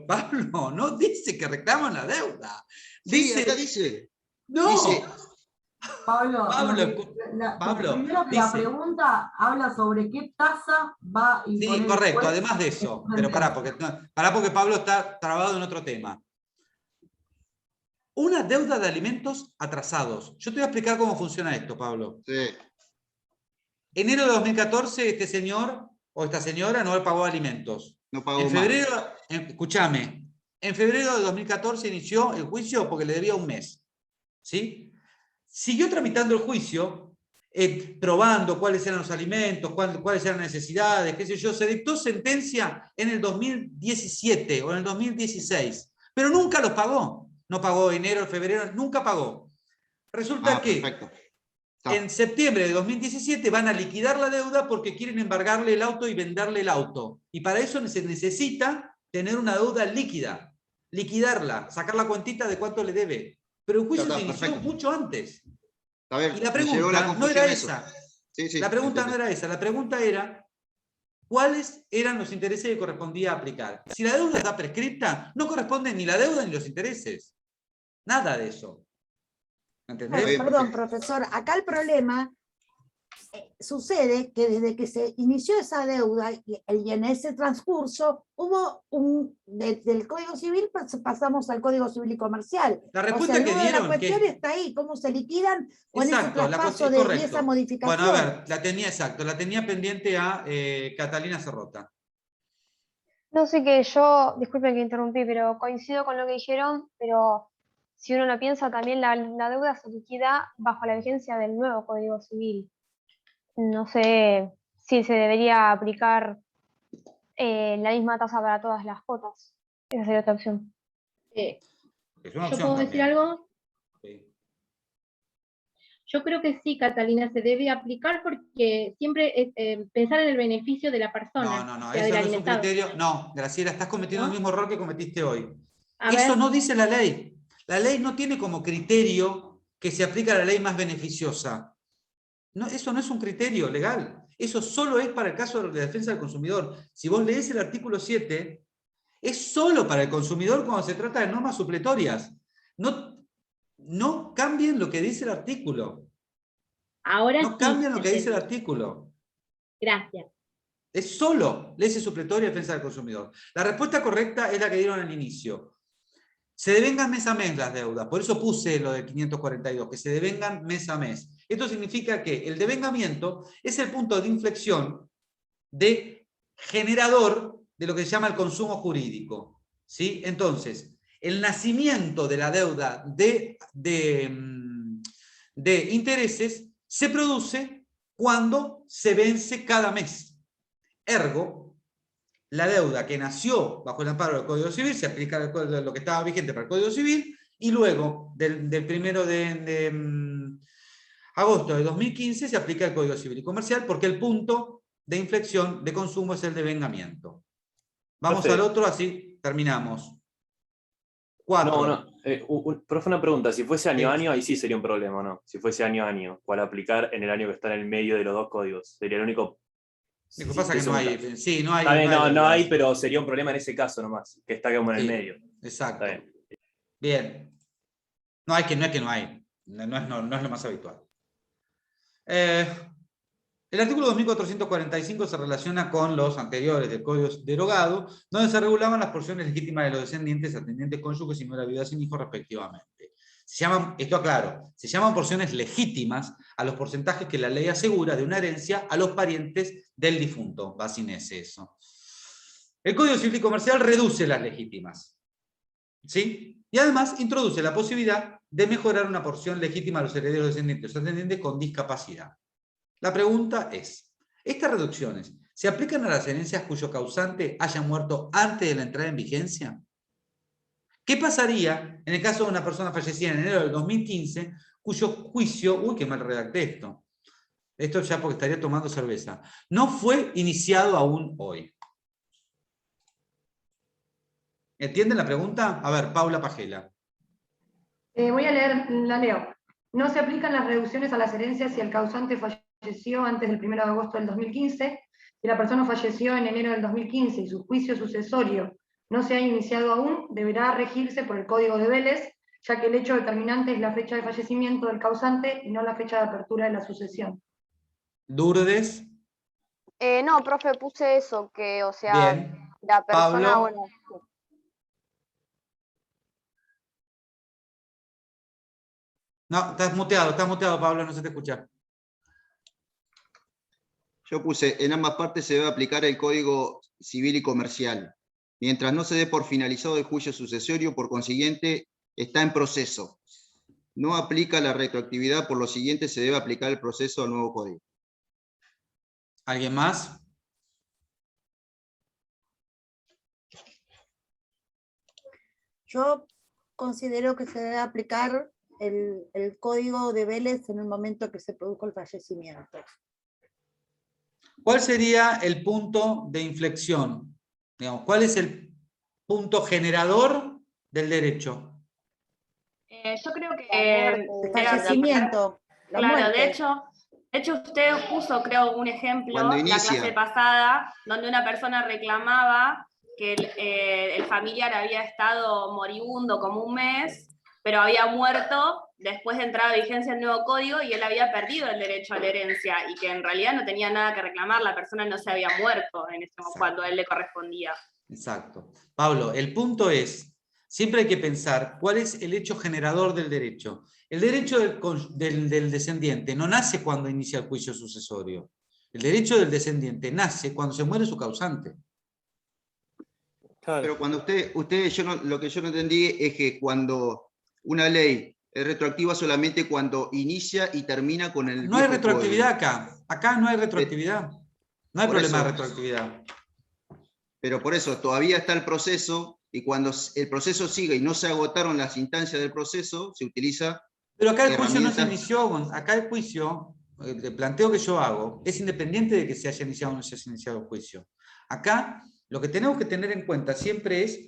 Pablo, no dice que reclama la deuda. Sí, acá dice. No. Dice, Pablo, primero que dice, la pregunta habla sobre qué tasa va a imponer. Sí, correcto, además de eso. Pero pará, porque Pablo está trabado en otro tema. Una deuda de alimentos atrasados. Yo te voy a explicar cómo funciona esto, Pablo. Sí. Enero de 2014, este señor o esta señora no pagó alimentos. No pagó en febrero, escúchame, en febrero de 2014 inició el juicio porque le debía un mes. ¿Sí? Siguió tramitando el juicio. probando cuáles eran los alimentos, cuáles eran las necesidades, qué sé yo. Se dictó sentencia en el 2017 o en el 2016, pero nunca los pagó. No pagó enero, febrero, nunca pagó. Resulta que en septiembre de 2017 van a liquidar la deuda porque quieren embargarle el auto y venderle el auto. Y para eso se necesita tener una deuda líquida, liquidarla, sacar la cuentita de cuánto le debe. Pero el juicio se inició mucho antes. Ver, y la pregunta no era esa. Sí, la pregunta no era esa. La pregunta era cuáles eran los intereses que correspondía aplicar. Si la deuda está prescripta, no corresponden ni la deuda ni los intereses. Nada de eso. ¿Entendés? Perdón, profesor, acá el problema sucede que desde que se inició esa deuda y en ese transcurso hubo del Código Civil pasamos al Código Civil y Comercial. La respuesta que dieron, la cuestión está ahí, cómo se liquidan con exacto, ese traspaso de esa modificación. Bueno, a ver, la tenía pendiente a Catalina Cerrota. No sé, que yo, disculpen que interrumpí, pero coincido con lo que dijeron, pero si uno lo piensa, también la deuda se liquida bajo la vigencia del nuevo Código Civil. No sé si se debería aplicar la misma tasa para todas las cuotas. Esa sería otra opción. ¿Yo puedo decir algo? Sí. Yo creo que sí, Catalina, se debe aplicar porque siempre es pensar en el beneficio de la persona. No, eso no es un criterio. No, Graciela, estás cometiendo el mismo error que cometiste hoy. A eso ver. no dice la ley. La ley no tiene como criterio que se aplica la ley más beneficiosa. No, eso no es un criterio legal. Eso solo es para el caso de defensa del consumidor. Si vos lees el artículo 7, es solo para el consumidor cuando se trata de normas supletorias. No cambien lo que dice el artículo. Ahora no cambien lo que dice el artículo. Gracias. Es solo ley supletoria y defensa del consumidor. La respuesta correcta es la que dieron al inicio. Se devengan mes a mes las deudas. Por eso puse lo de 542, que se devengan mes a mes. Esto significa que el devengamiento es el punto de inflexión de generador de lo que se llama el consumo jurídico. ¿Sí? Entonces, el nacimiento de la deuda de intereses se produce cuando se vence cada mes. Ergo, la deuda que nació bajo el amparo del Código Civil se aplica lo que estaba vigente para el Código Civil, y luego, del 1 de agosto de 2015, se aplica el Código Civil y Comercial, porque el punto de inflexión de consumo es el devengamiento. Vamos al otro, así terminamos. 4. Profe, una pregunta. Si fuese año a año, ahí sí sería un problema, ¿no? Si fuese año a año, ¿cuál aplicar en el año que está en el medio de los dos códigos? Sería el único... Lo que pasa es que no hay. Sí, no hay. No hay, pero sería un problema en ese caso nomás, que está como en el medio. Exacto. Bien. No es que no hay. No es lo más habitual. El artículo 2445 se relaciona con los anteriores del Código derogado, donde se regulaban las porciones legítimas de los descendientes, ascendientes, cónyuges y nuera, viuda sin hijos respectivamente. Esto aclaro, se llaman porciones legítimas a los porcentajes que la ley asegura de una herencia a los parientes del difunto. Va sin ese eso. El Código Civil y Comercial reduce las legítimas. ¿Sí? Y además introduce la posibilidad de mejorar una porción legítima a los herederos descendientes o ascendientes con discapacidad. La pregunta es, ¿estas reducciones se aplican a las herencias cuyo causante haya muerto antes de la entrada en vigencia? ¿Qué pasaría en el caso de una persona fallecida en enero del 2015 cuyo juicio, uy, qué mal redacté esto ya porque estaría tomando cerveza, no fue iniciado aún hoy? ¿Entienden la pregunta? A ver, Paula Pagela. Voy a leer, la leo. No se aplican las reducciones a las herencias si el causante falleció antes del 1 de agosto del 2015, si la persona falleció en enero del 2015 y su juicio sucesorio no se ha iniciado aún, deberá regirse por el Código de Vélez, ya que el hecho determinante es la fecha de fallecimiento del causante y no la fecha de apertura de la sucesión. ¿Lourdes? No, profe, puse eso, que, o sea, bien. La persona, Pablo. bueno. No, estás muteado, Pablo, no se te escucha. Yo puse, en ambas partes se debe aplicar el Código Civil y Comercial. Mientras no se dé por finalizado el juicio sucesorio, por consiguiente, está en proceso. no aplica la retroactividad, por lo siguiente se debe aplicar el proceso al nuevo código. ¿Alguien más? Yo considero que se debe aplicar el código de Vélez en el momento que se produjo el fallecimiento. ¿Cuál sería el punto de inflexión? Digamos, ¿cuál es el punto generador del derecho? Yo creo que El fallecimiento. La claro, muerte. de hecho usted puso, creo, un ejemplo Cuando la inicia. clase pasada, donde una persona reclamaba que el familiar había estado moribundo como un mes, pero había muerto después de entrar a vigencia el nuevo código y él había perdido el derecho a la herencia y que en realidad no tenía nada que reclamar, la persona no se había muerto en ese momento cuando a él le correspondía. Exacto. Pablo, el punto es, siempre hay que pensar cuál es el hecho generador del derecho. El derecho del descendiente no nace cuando inicia el juicio sucesorio. El derecho del descendiente nace cuando se muere su causante. Pero cuando lo que yo no entendí es que cuando una ley es retroactiva solamente cuando inicia y termina con el No hay viejo retroactividad código. acá. Acá no hay retroactividad. No hay Por problema eso. de retroactividad. Pero por eso todavía está el proceso y cuando el proceso sigue y no se agotaron las instancias del proceso, se utiliza. Pero acá el juicio no se herramientas. inició. Acá el juicio, el planteo que yo hago, es independiente de que se haya iniciado o no se haya iniciado el juicio. Acá lo que tenemos que tener en cuenta siempre es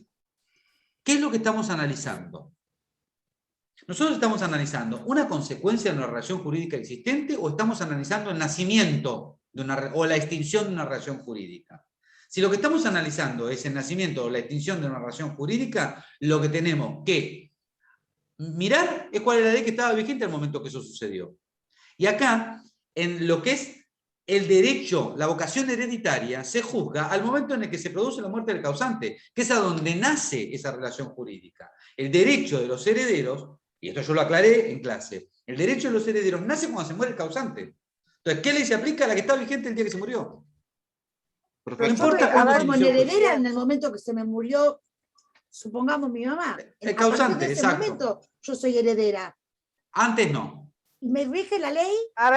qué es lo que estamos analizando. ¿Nosotros estamos analizando una consecuencia de una relación jurídica existente o estamos analizando el nacimiento o la extinción de una relación jurídica? Si lo que estamos analizando es el nacimiento o la extinción de una relación jurídica, lo que tenemos que mirar es cuál es la ley que estaba vigente al momento que eso sucedió. Y acá, en lo que es el derecho, la vocación hereditaria, se juzga al momento en el que se produce la muerte del causante, que es a donde nace esa relación jurídica. El derecho de los herederos, y esto yo lo aclaré en clase, el derecho de los herederos nace cuando se muere el causante. Entonces, ¿qué ley se aplica? La que está vigente el día que se murió. No importa cuándo se Como inició el juicio. heredera, en el momento que se me murió, supongamos mi mamá, El causante, a partir de ese exacto. momento yo soy heredera. Antes no. Y me rige la ley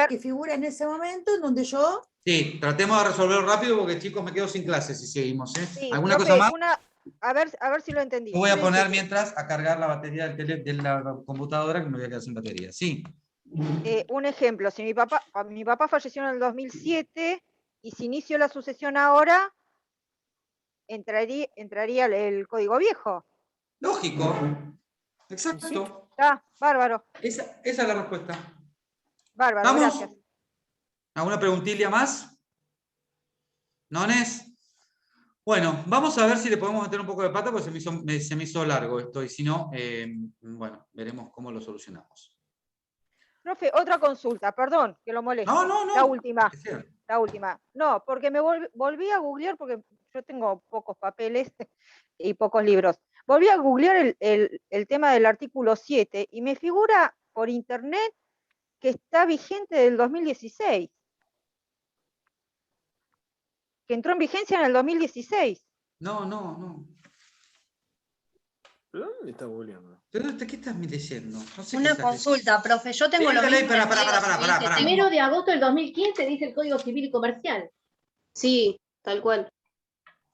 que figura en ese momento en donde yo... Sí, tratemos de resolverlo rápido porque, chicos, me quedo sin clases si seguimos. Sí, ¿Alguna profe, cosa más? a ver si lo entendí. Me voy a poner mientras a cargar la batería de la computadora que me voy a quedar sin batería. Sí. Un ejemplo, si mi papá falleció en el 2007 y si inicio la sucesión ahora, entraría el código viejo. Lógico. Exacto. Está, bárbaro. Esa es la respuesta. Bárbaro, ¿Vamos? gracias. ¿Alguna preguntilla más? ¿Nones? Bueno, vamos a ver si le podemos meter un poco de pata porque se me hizo largo esto y si no, bueno, veremos cómo lo solucionamos. Profe, otra consulta, perdón, que lo moleste. No. La última. La última. No, porque me volví a googlear, porque yo tengo pocos papeles y pocos libros. Volví a googlear el tema del artículo 7 y me figura por internet que está vigente del 2016. Que entró en vigencia en el 2016. No. ¿Pero dónde está googleando? ¿Pero qué estás leyendo? No sé Una consulta, profe. Yo tengo lo mismo. El 1 de agosto del 2015 dice el Código Civil y Comercial. Sí, tal cual.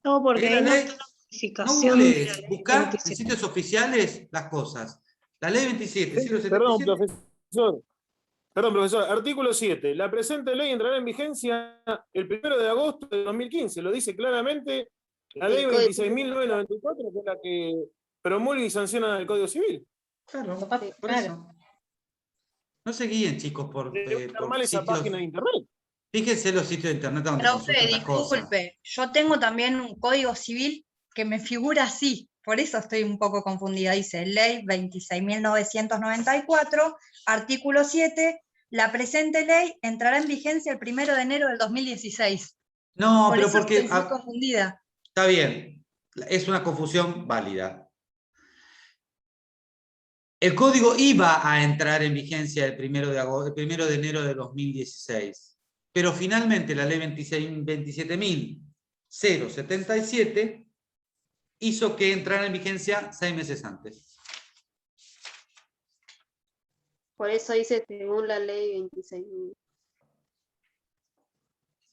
No, porque hay una notificación. No buscar en sitios oficiales las cosas. La ley 27, siglo 77. Perdón, profesor. Artículo 7. La presente ley entrará en vigencia el 1 de agosto de 2015. Lo dice claramente la ley 26.994, que es la que promulga y sanciona el Código Civil. Claro, por eso. No se guíen, chicos, por esa sitios. página de internet. Fíjense los sitios de internet donde Profe, consultan las cosas. disculpe, yo tengo también un código civil que me figura así, por eso estoy un poco confundida. Dice Ley 26.994, artículo 7, la presente ley entrará en vigencia el 1 de enero del 2016. No, por pero eso porque... estoy muy confundida. Está bien, es una confusión válida. El código iba a entrar en vigencia el 1 de enero de 2016, pero finalmente la ley 27.077 hizo que entrara en vigencia 6 meses antes. Por eso dice según la ley 26.000.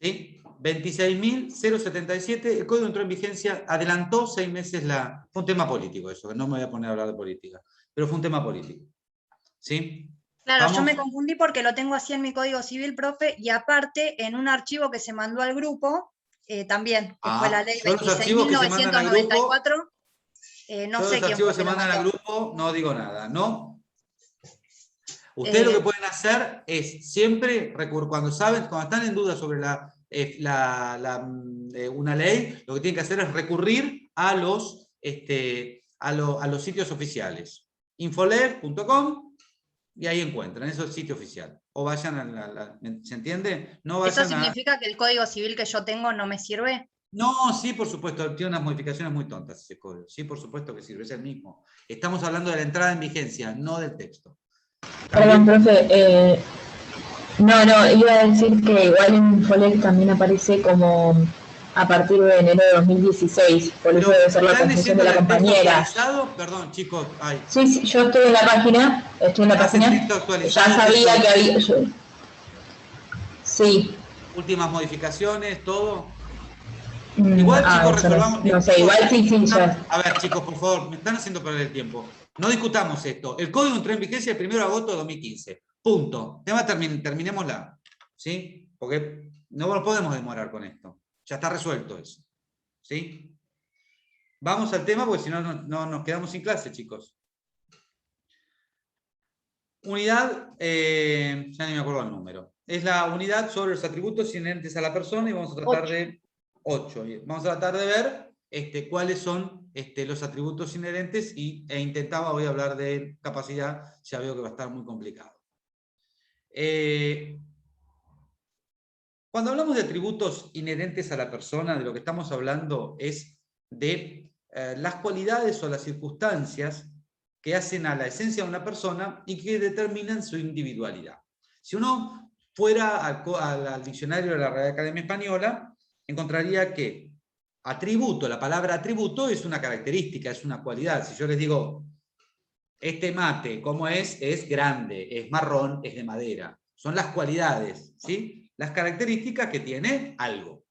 ¿Sí? 26.077, el código entró en vigencia, adelantó 6 meses Fue un tema político eso, que no me voy a poner a hablar de política, pero fue un tema político. ¿Sí? Claro, ¿Vamos? yo me confundí porque lo tengo así en mi código civil, profe, y aparte en un archivo que se mandó al grupo, también, que fue la ley yo los archivos que se mandan al grupo, 26.994, no yo sé los quién archivos fue que se que lo mandan al mandó. grupo, no digo nada, ¿no? Ustedes lo que pueden hacer es siempre, cuando están en duda sobre una ley, lo que tienen que hacer es recurrir a los sitios oficiales. Infolev.com y ahí encuentran, eso es el sitio oficial. O vayan ¿se entiende? No vayan ¿Eso significa que el código civil que yo tengo no me sirve? No, sí, por supuesto, tiene unas modificaciones muy tontas ese código. Sí, por supuesto que sirve, es el mismo. Estamos hablando de la entrada en vigencia, no del texto. Perdón, profe. No, iba a decir que igual en Infolev también aparece como a partir de enero de 2016, por eso debe ser la confusión de la compañera. Perdón, chicos. Ay. Sí, yo estoy en la página, ya sabía que había... Sí. Últimas modificaciones, todo. Igual, chicos, resolvamos. No sé, igual sí, ya. A ver, chicos, por favor, me están haciendo perder el tiempo. No discutamos esto. El código entró en vigencia el 1 de agosto de 2015. Punto. Tema terminémosla. ¿Sí? Porque no nos podemos demorar con esto. Ya está resuelto eso. ¿Sí? Vamos al tema porque si no nos quedamos sin clase, chicos. Unidad, ya ni me acuerdo el número. Es la unidad sobre los atributos inherentes a la persona y vamos a tratar de 8. Vamos a tratar de ver cuáles son los atributos inherentes e intentaba hoy hablar de capacidad, ya veo que va a estar muy complicado. Cuando hablamos de atributos inherentes a la persona, de lo que estamos hablando es de las cualidades o las circunstancias que hacen a la esencia de una persona y que determinan su individualidad. Si uno fuera al diccionario de la Real Academia Española, encontraría que atributo, la palabra atributo es una característica, es una cualidad. Si yo les digo, este mate, ¿cómo es? Es grande, es marrón, es de madera. Son las cualidades, ¿sí? Las características que tiene algo.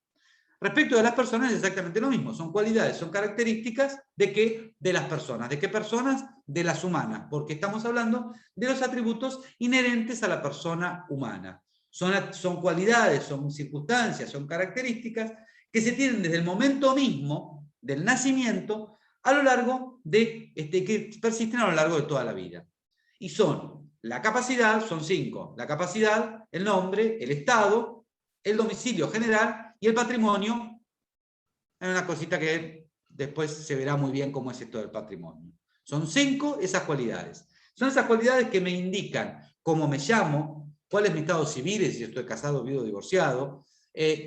Respecto de las personas es exactamente lo mismo. Son cualidades, son características ¿de qué? De las personas. ¿De qué personas? De las humanas. Porque estamos hablando de los atributos inherentes a la persona humana. Son cualidades, son circunstancias, son características que se tienen desde el momento mismo del nacimiento a lo largo de, que persisten a lo largo de toda la vida. Y son la capacidad, son 5. La capacidad, el nombre, el estado, el domicilio general y el patrimonio. Es una cosita que después se verá muy bien cómo es esto del patrimonio. Son 5 esas cualidades. Son esas cualidades que me indican cómo me llamo, cuál es mi estado civil, si estoy casado, viudo, divorciado,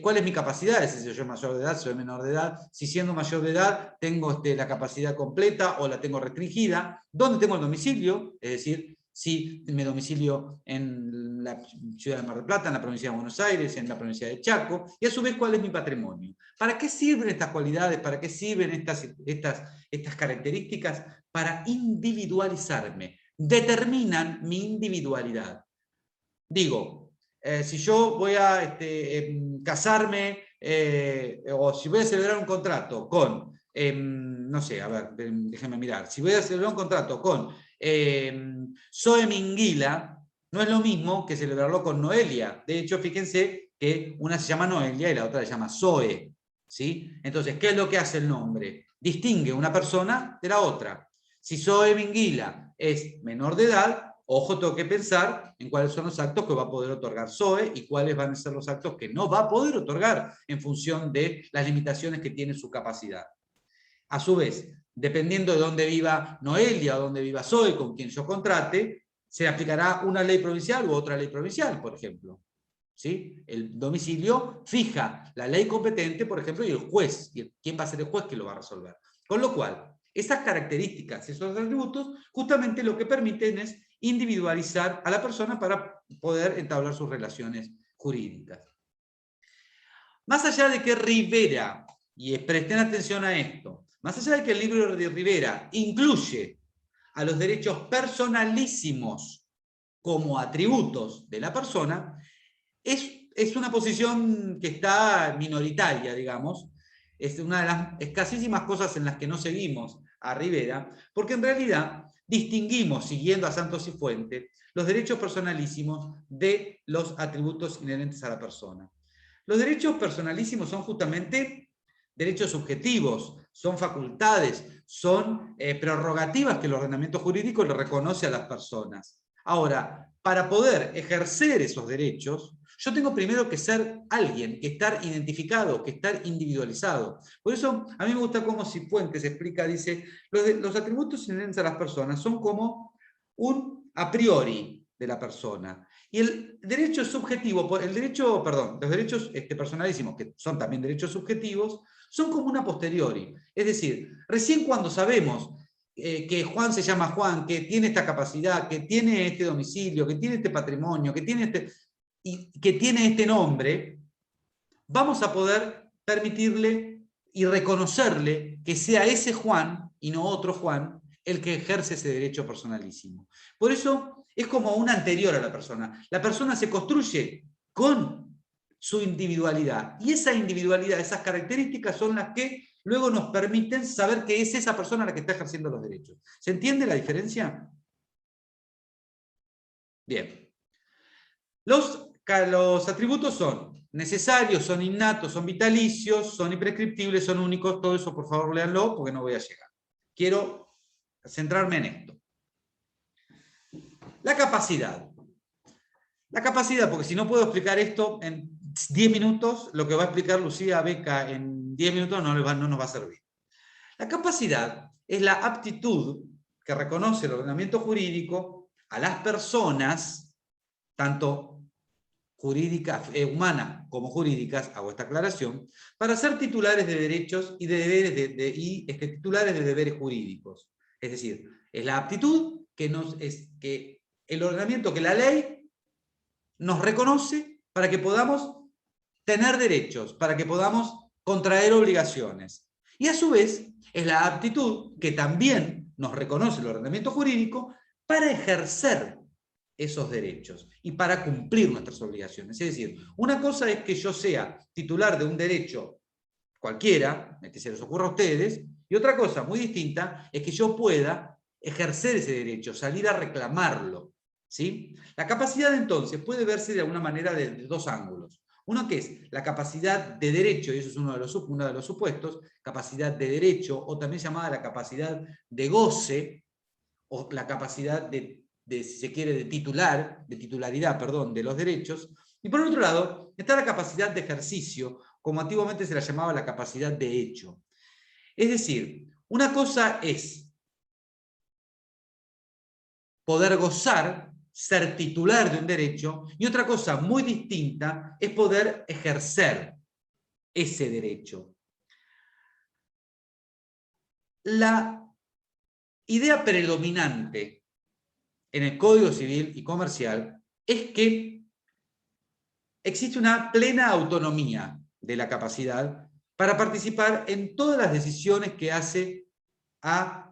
cuál es mi capacidad, si soy mayor de edad, si soy menor de edad, si siendo mayor de edad tengo la capacidad completa o la tengo restringida, dónde tengo el domicilio, es decir, si me domicilio en la ciudad de Mar del Plata, en la provincia de Buenos Aires, en la provincia de Chaco, y a su vez cuál es mi patrimonio. ¿Para qué sirven estas cualidades? ¿Para qué sirven estas características? Para individualizarme. Determinan mi individualidad. Digo, si yo voy a casarme o si voy a celebrar un contrato con, no sé, a ver, déjenme mirar, si voy a celebrar un contrato con Zoe Minguila, no es lo mismo que celebrarlo con Noelia. De hecho, fíjense que una se llama Noelia y la otra se llama Zoe. ¿Sí? Entonces, ¿qué es lo que hace el nombre? Distingue una persona de la otra. Si Zoe Minguila es menor de edad, ojo, tengo que pensar en cuáles son los actos que va a poder otorgar Zoe y cuáles van a ser los actos que no va a poder otorgar en función de las limitaciones que tiene su capacidad. A su vez, dependiendo de dónde viva Noelia o dónde viva Zoe, con quien yo contrate, se aplicará una ley provincial u otra ley provincial, por ejemplo. ¿Sí? El domicilio fija la ley competente, por ejemplo, y el juez. ¿Y quién va a ser el juez que lo va a resolver? Con lo cual, esas características, esos atributos, justamente lo que permiten es individualizar a la persona para poder entablar sus relaciones jurídicas. Más allá de que Rivera, y presten atención a esto, más allá de que el libro de Rivera incluye a los derechos personalísimos como atributos de la persona, es una posición que está minoritaria, digamos. Es una de las escasísimas cosas en las que no seguimos a Rivera, porque en realidad distinguimos, siguiendo a Santos y Fuente, los derechos personalísimos de los atributos inherentes a la persona. Los derechos personalísimos son justamente derechos subjetivos, son facultades, son prerrogativas que el ordenamiento jurídico le reconoce a las personas. Ahora, para poder ejercer esos derechos, yo tengo primero que ser alguien, que estar identificado, que estar individualizado. Por eso, a mí me gusta cómo Cifuentes explica, dice, los atributos inherentes a las personas son como un a priori de la persona. Y el derecho subjetivo, los derechos personalísimos, que son también derechos subjetivos, son como una posteriori. Es decir, recién cuando sabemos que Juan se llama Juan, que tiene esta capacidad, que tiene este domicilio, que tiene este patrimonio, que tiene este nombre, vamos a poder permitirle y reconocerle que sea ese Juan, y no otro Juan, el que ejerce ese derecho personalísimo. Por eso es como un anterior a la persona. La persona se construye con su individualidad, y esa individualidad, esas características son las que luego nos permiten saber que es esa persona la que está ejerciendo los derechos. ¿Se entiende la diferencia? Bien. Los atributos son necesarios, son innatos, son vitalicios, son imprescriptibles, son únicos. Todo eso, por favor, léanlo, porque no voy a llegar. Quiero centrarme en esto. La capacidad. La capacidad, porque si no puedo explicar esto en 10 minutos, lo que va a explicar Lucía Beca en 10 minutos no nos va a servir. La capacidad es la aptitud que reconoce el ordenamiento jurídico a las personas, tanto jurídicas, humanas como jurídicas, hago esta aclaración, para ser titulares de derechos y de deberes titulares de deberes jurídicos. Es decir, es la aptitud que el ordenamiento, que la ley nos reconoce para que podamos tener derechos, para que podamos contraer obligaciones. Y a su vez, es la aptitud que también nos reconoce el ordenamiento jurídico para ejercer esos derechos y para cumplir nuestras obligaciones. Es decir, una cosa es que yo sea titular de un derecho cualquiera, que se les ocurra a ustedes, y otra cosa muy distinta es que yo pueda ejercer ese derecho, salir a reclamarlo. ¿Sí? La capacidad entonces puede verse de alguna manera de dos ángulos. Uno que es la capacidad de derecho, y eso es uno de los supuestos, capacidad de derecho, o también llamada la capacidad de goce, o la capacidad si se quiere, de titularidad, de los derechos. Y por otro lado, está la capacidad de ejercicio, como antiguamente se la llamaba la capacidad de hecho. Es decir, una cosa es poder gozar, ser titular de un derecho, y otra cosa muy distinta es poder ejercer ese derecho. La idea predominante en el Código Civil y Comercial es que existe una plena autonomía de la capacidad para participar en todas las decisiones que hace a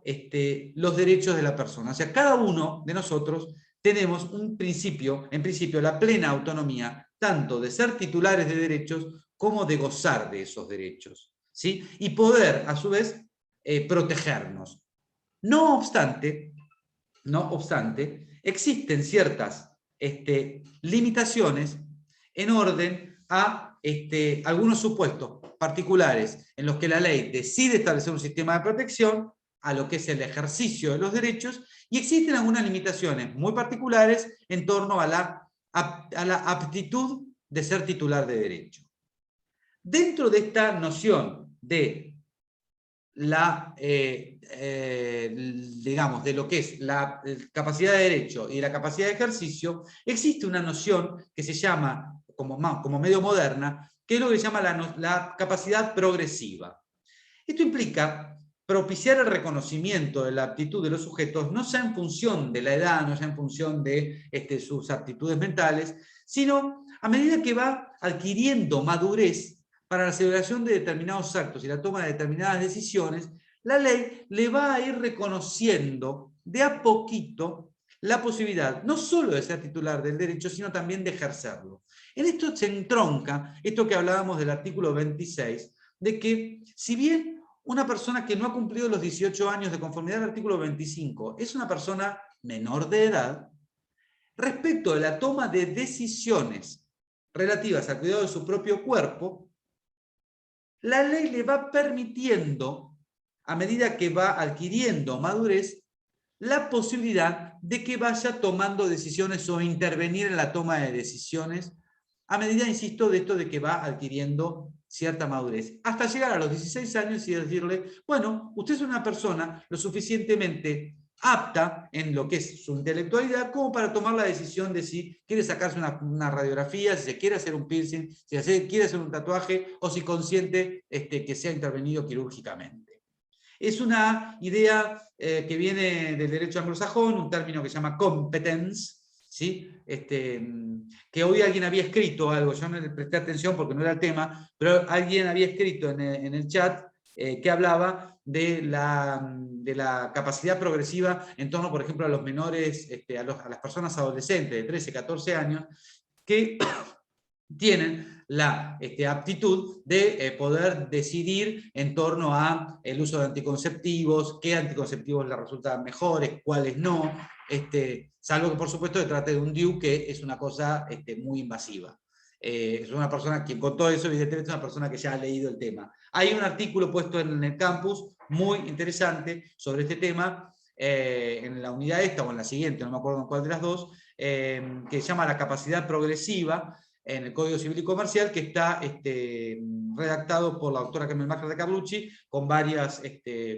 los derechos de la persona. O sea, cada uno de nosotros tenemos en principio, la plena autonomía, tanto de ser titulares de derechos como de gozar de esos derechos, ¿sí? Y poder, a su vez, protegernos. No obstante, existen ciertas limitaciones en orden a algunos supuestos particulares en los que la ley decide establecer un sistema de protección a lo que es el ejercicio de los derechos, y existen algunas limitaciones muy particulares en torno a la aptitud de ser titular de derecho. Dentro de esta noción de digamos, de lo que es la capacidad de derecho y la capacidad de ejercicio, existe una noción que se llama, como medio moderna, que es lo que se llama la capacidad progresiva. Esto implica propiciar el reconocimiento de la aptitud de los sujetos, no sea en función de la edad, no sea en función de sus aptitudes mentales, sino a medida que va adquiriendo madurez para la celebración de determinados actos y la toma de determinadas decisiones, la ley le va a ir reconociendo de a poquito la posibilidad no solo de ser titular del derecho, sino también de ejercerlo. En esto se entronca esto que hablábamos del artículo 26, de que si bien una persona que no ha cumplido los 18 años de conformidad al artículo 25 es una persona menor de edad, respecto de la toma de decisiones relativas al cuidado de su propio cuerpo, la ley le va permitiendo, a medida que va adquiriendo madurez, la posibilidad de que vaya tomando decisiones o intervenir en la toma de decisiones, a medida, insisto, de esto de que va adquiriendo cierta madurez, hasta llegar a los 16 años y decirle, bueno, usted es una persona lo suficientemente apta en lo que es su intelectualidad como para tomar la decisión de si quiere sacarse una radiografía, si se quiere hacer un piercing, si quiere hacer un tatuaje o si consiente que sea intervenido quirúrgicamente. Es una idea que viene del derecho anglosajón, un término que se llama competence, ¿sí? Que hoy alguien había escrito algo, yo no le presté atención porque no era el tema, pero alguien había escrito en el chat que hablaba de la capacidad progresiva en torno, por ejemplo, a los menores, a las personas adolescentes de 13, 14 años, que tienen la aptitud de poder decidir en torno a el uso de anticonceptivos, qué anticonceptivos les resultan mejores, cuáles no, salvo que por supuesto se trate de un DIU, que es una cosa muy invasiva. Es una persona que con todo eso evidentemente es una persona que ya ha leído el tema. Hay un artículo puesto en el campus muy interesante sobre este tema, en la unidad esta o en la siguiente, no me acuerdo en cuál de las dos, que se llama la capacidad progresiva en el Código Civil y Comercial, que está redactado por la doctora Carmen Macra de Carlucci, con varias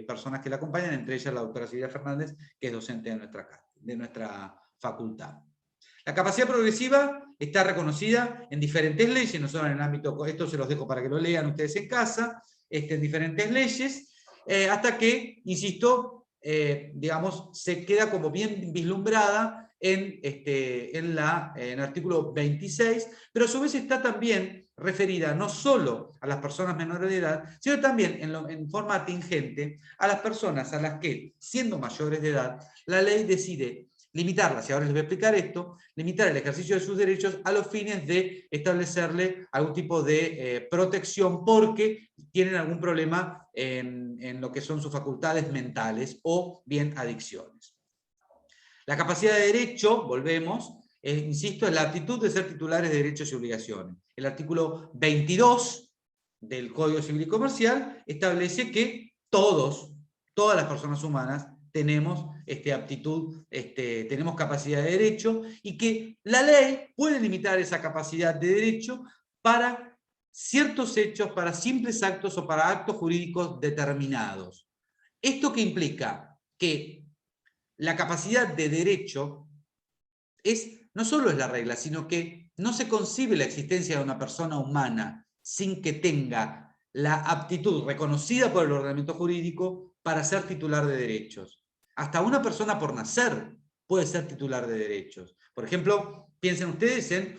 personas que la acompañan, entre ellas la doctora Silvia Fernández, que es docente de nuestra facultad. La capacidad progresiva está reconocida en diferentes leyes, no solo en el ámbito, esto se los dejo para que lo lean ustedes en casa, en diferentes leyes, hasta que, insisto, digamos, se queda como bien vislumbrada en el artículo 26, pero a su vez está también referida no solo a las personas menores de edad, sino también en forma atingente a las personas a las que, siendo mayores de edad, la ley decide limitarlas, y ahora les voy a explicar esto, limitar el ejercicio de sus derechos a los fines de establecerle algún tipo de protección porque tienen algún problema en lo que son sus facultades mentales o bien adicciones. La capacidad de derecho, volvemos, insisto, es la aptitud de ser titulares de derechos y obligaciones. El artículo 22 del Código Civil y Comercial establece que todas las personas humanas tenemos aptitud, tenemos capacidad de derecho, y que la ley puede limitar esa capacidad de derecho para ciertos hechos, para simples actos o para actos jurídicos determinados. ¿Esto qué implica? Que la capacidad de derecho no solo es la regla, sino que no se concibe la existencia de una persona humana sin que tenga la aptitud reconocida por el ordenamiento jurídico para ser titular de derechos. Hasta una persona por nacer puede ser titular de derechos. Por ejemplo, piensen ustedes en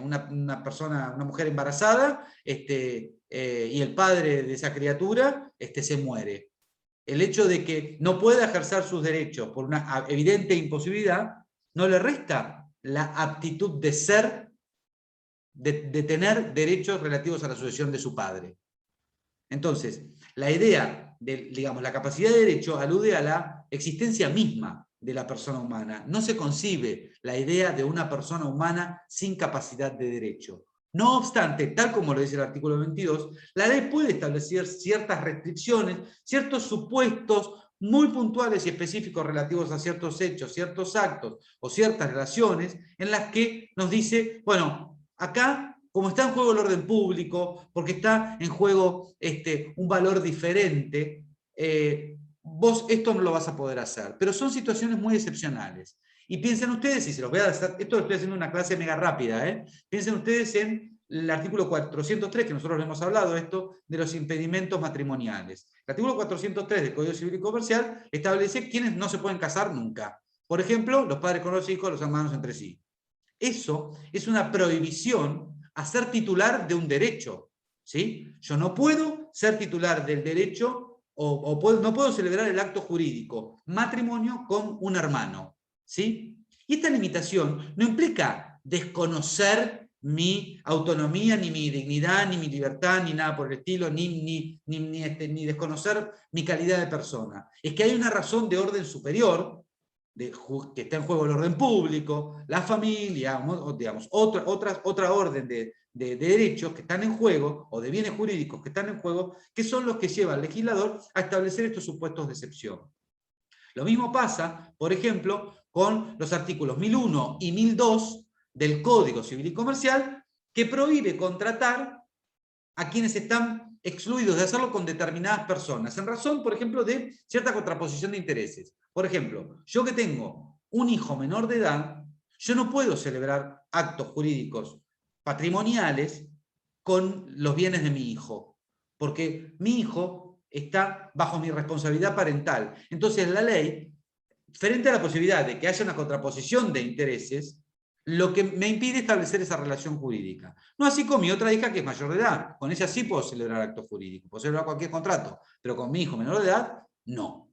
una mujer embarazada y el padre de esa criatura se muere. El hecho de que no pueda ejercer sus derechos por una evidente imposibilidad no le resta la aptitud de ser, de tener derechos relativos a la sucesión de su padre. Entonces, la idea de, digamos, la capacidad de derecho alude a la existencia misma de la persona humana. No se concibe la idea de una persona humana sin capacidad de derecho. No obstante, tal como lo dice el artículo 22, la ley puede establecer ciertas restricciones, ciertos supuestos muy puntuales y específicos relativos a ciertos hechos, ciertos actos o ciertas relaciones en las que nos dice, bueno, acá, como está en juego el orden público, porque está en juego un valor diferente, vos esto no lo vas a poder hacer. Pero son situaciones muy excepcionales. Y piensen ustedes, y se los voy a hacer, esto lo estoy haciendo una clase mega rápida, piensen ustedes en el artículo 403, que nosotros lo hemos hablado, esto de los impedimentos matrimoniales. El artículo 403 del Código Civil y Comercial establece quiénes no se pueden casar nunca. Por ejemplo, los padres con los hijos, los hermanos entre sí. Eso es una prohibición a ser titular de un derecho, ¿sí? Yo no puedo ser titular del derecho no puedo celebrar el acto jurídico matrimonio con un hermano, ¿sí? Y esta limitación no implica desconocer mi autonomía, ni mi dignidad, ni mi libertad, ni nada por el estilo, ni desconocer mi calidad de persona. Es que hay una razón de orden superior, que está en juego el orden público, la familia, digamos, otra orden de derechos que están en juego, o de bienes jurídicos que están en juego, que son los que lleva al legislador a establecer estos supuestos de excepción. Lo mismo pasa, por ejemplo, con los artículos 1001 y 1002 del Código Civil y Comercial, que prohíbe contratar a quienes están excluidos de hacerlo con determinadas personas, en razón, por ejemplo, de cierta contraposición de intereses. Por ejemplo, yo que tengo un hijo menor de edad, yo no puedo celebrar actos jurídicos patrimoniales con los bienes de mi hijo, porque mi hijo está bajo mi responsabilidad parental. Entonces la ley, frente a la posibilidad de que haya una contraposición de intereses, lo que me impide establecer esa relación jurídica. No así con mi otra hija que es mayor de edad. Con ella sí puedo celebrar actos jurídicos, puedo celebrar cualquier contrato, pero con mi hijo menor de edad, no.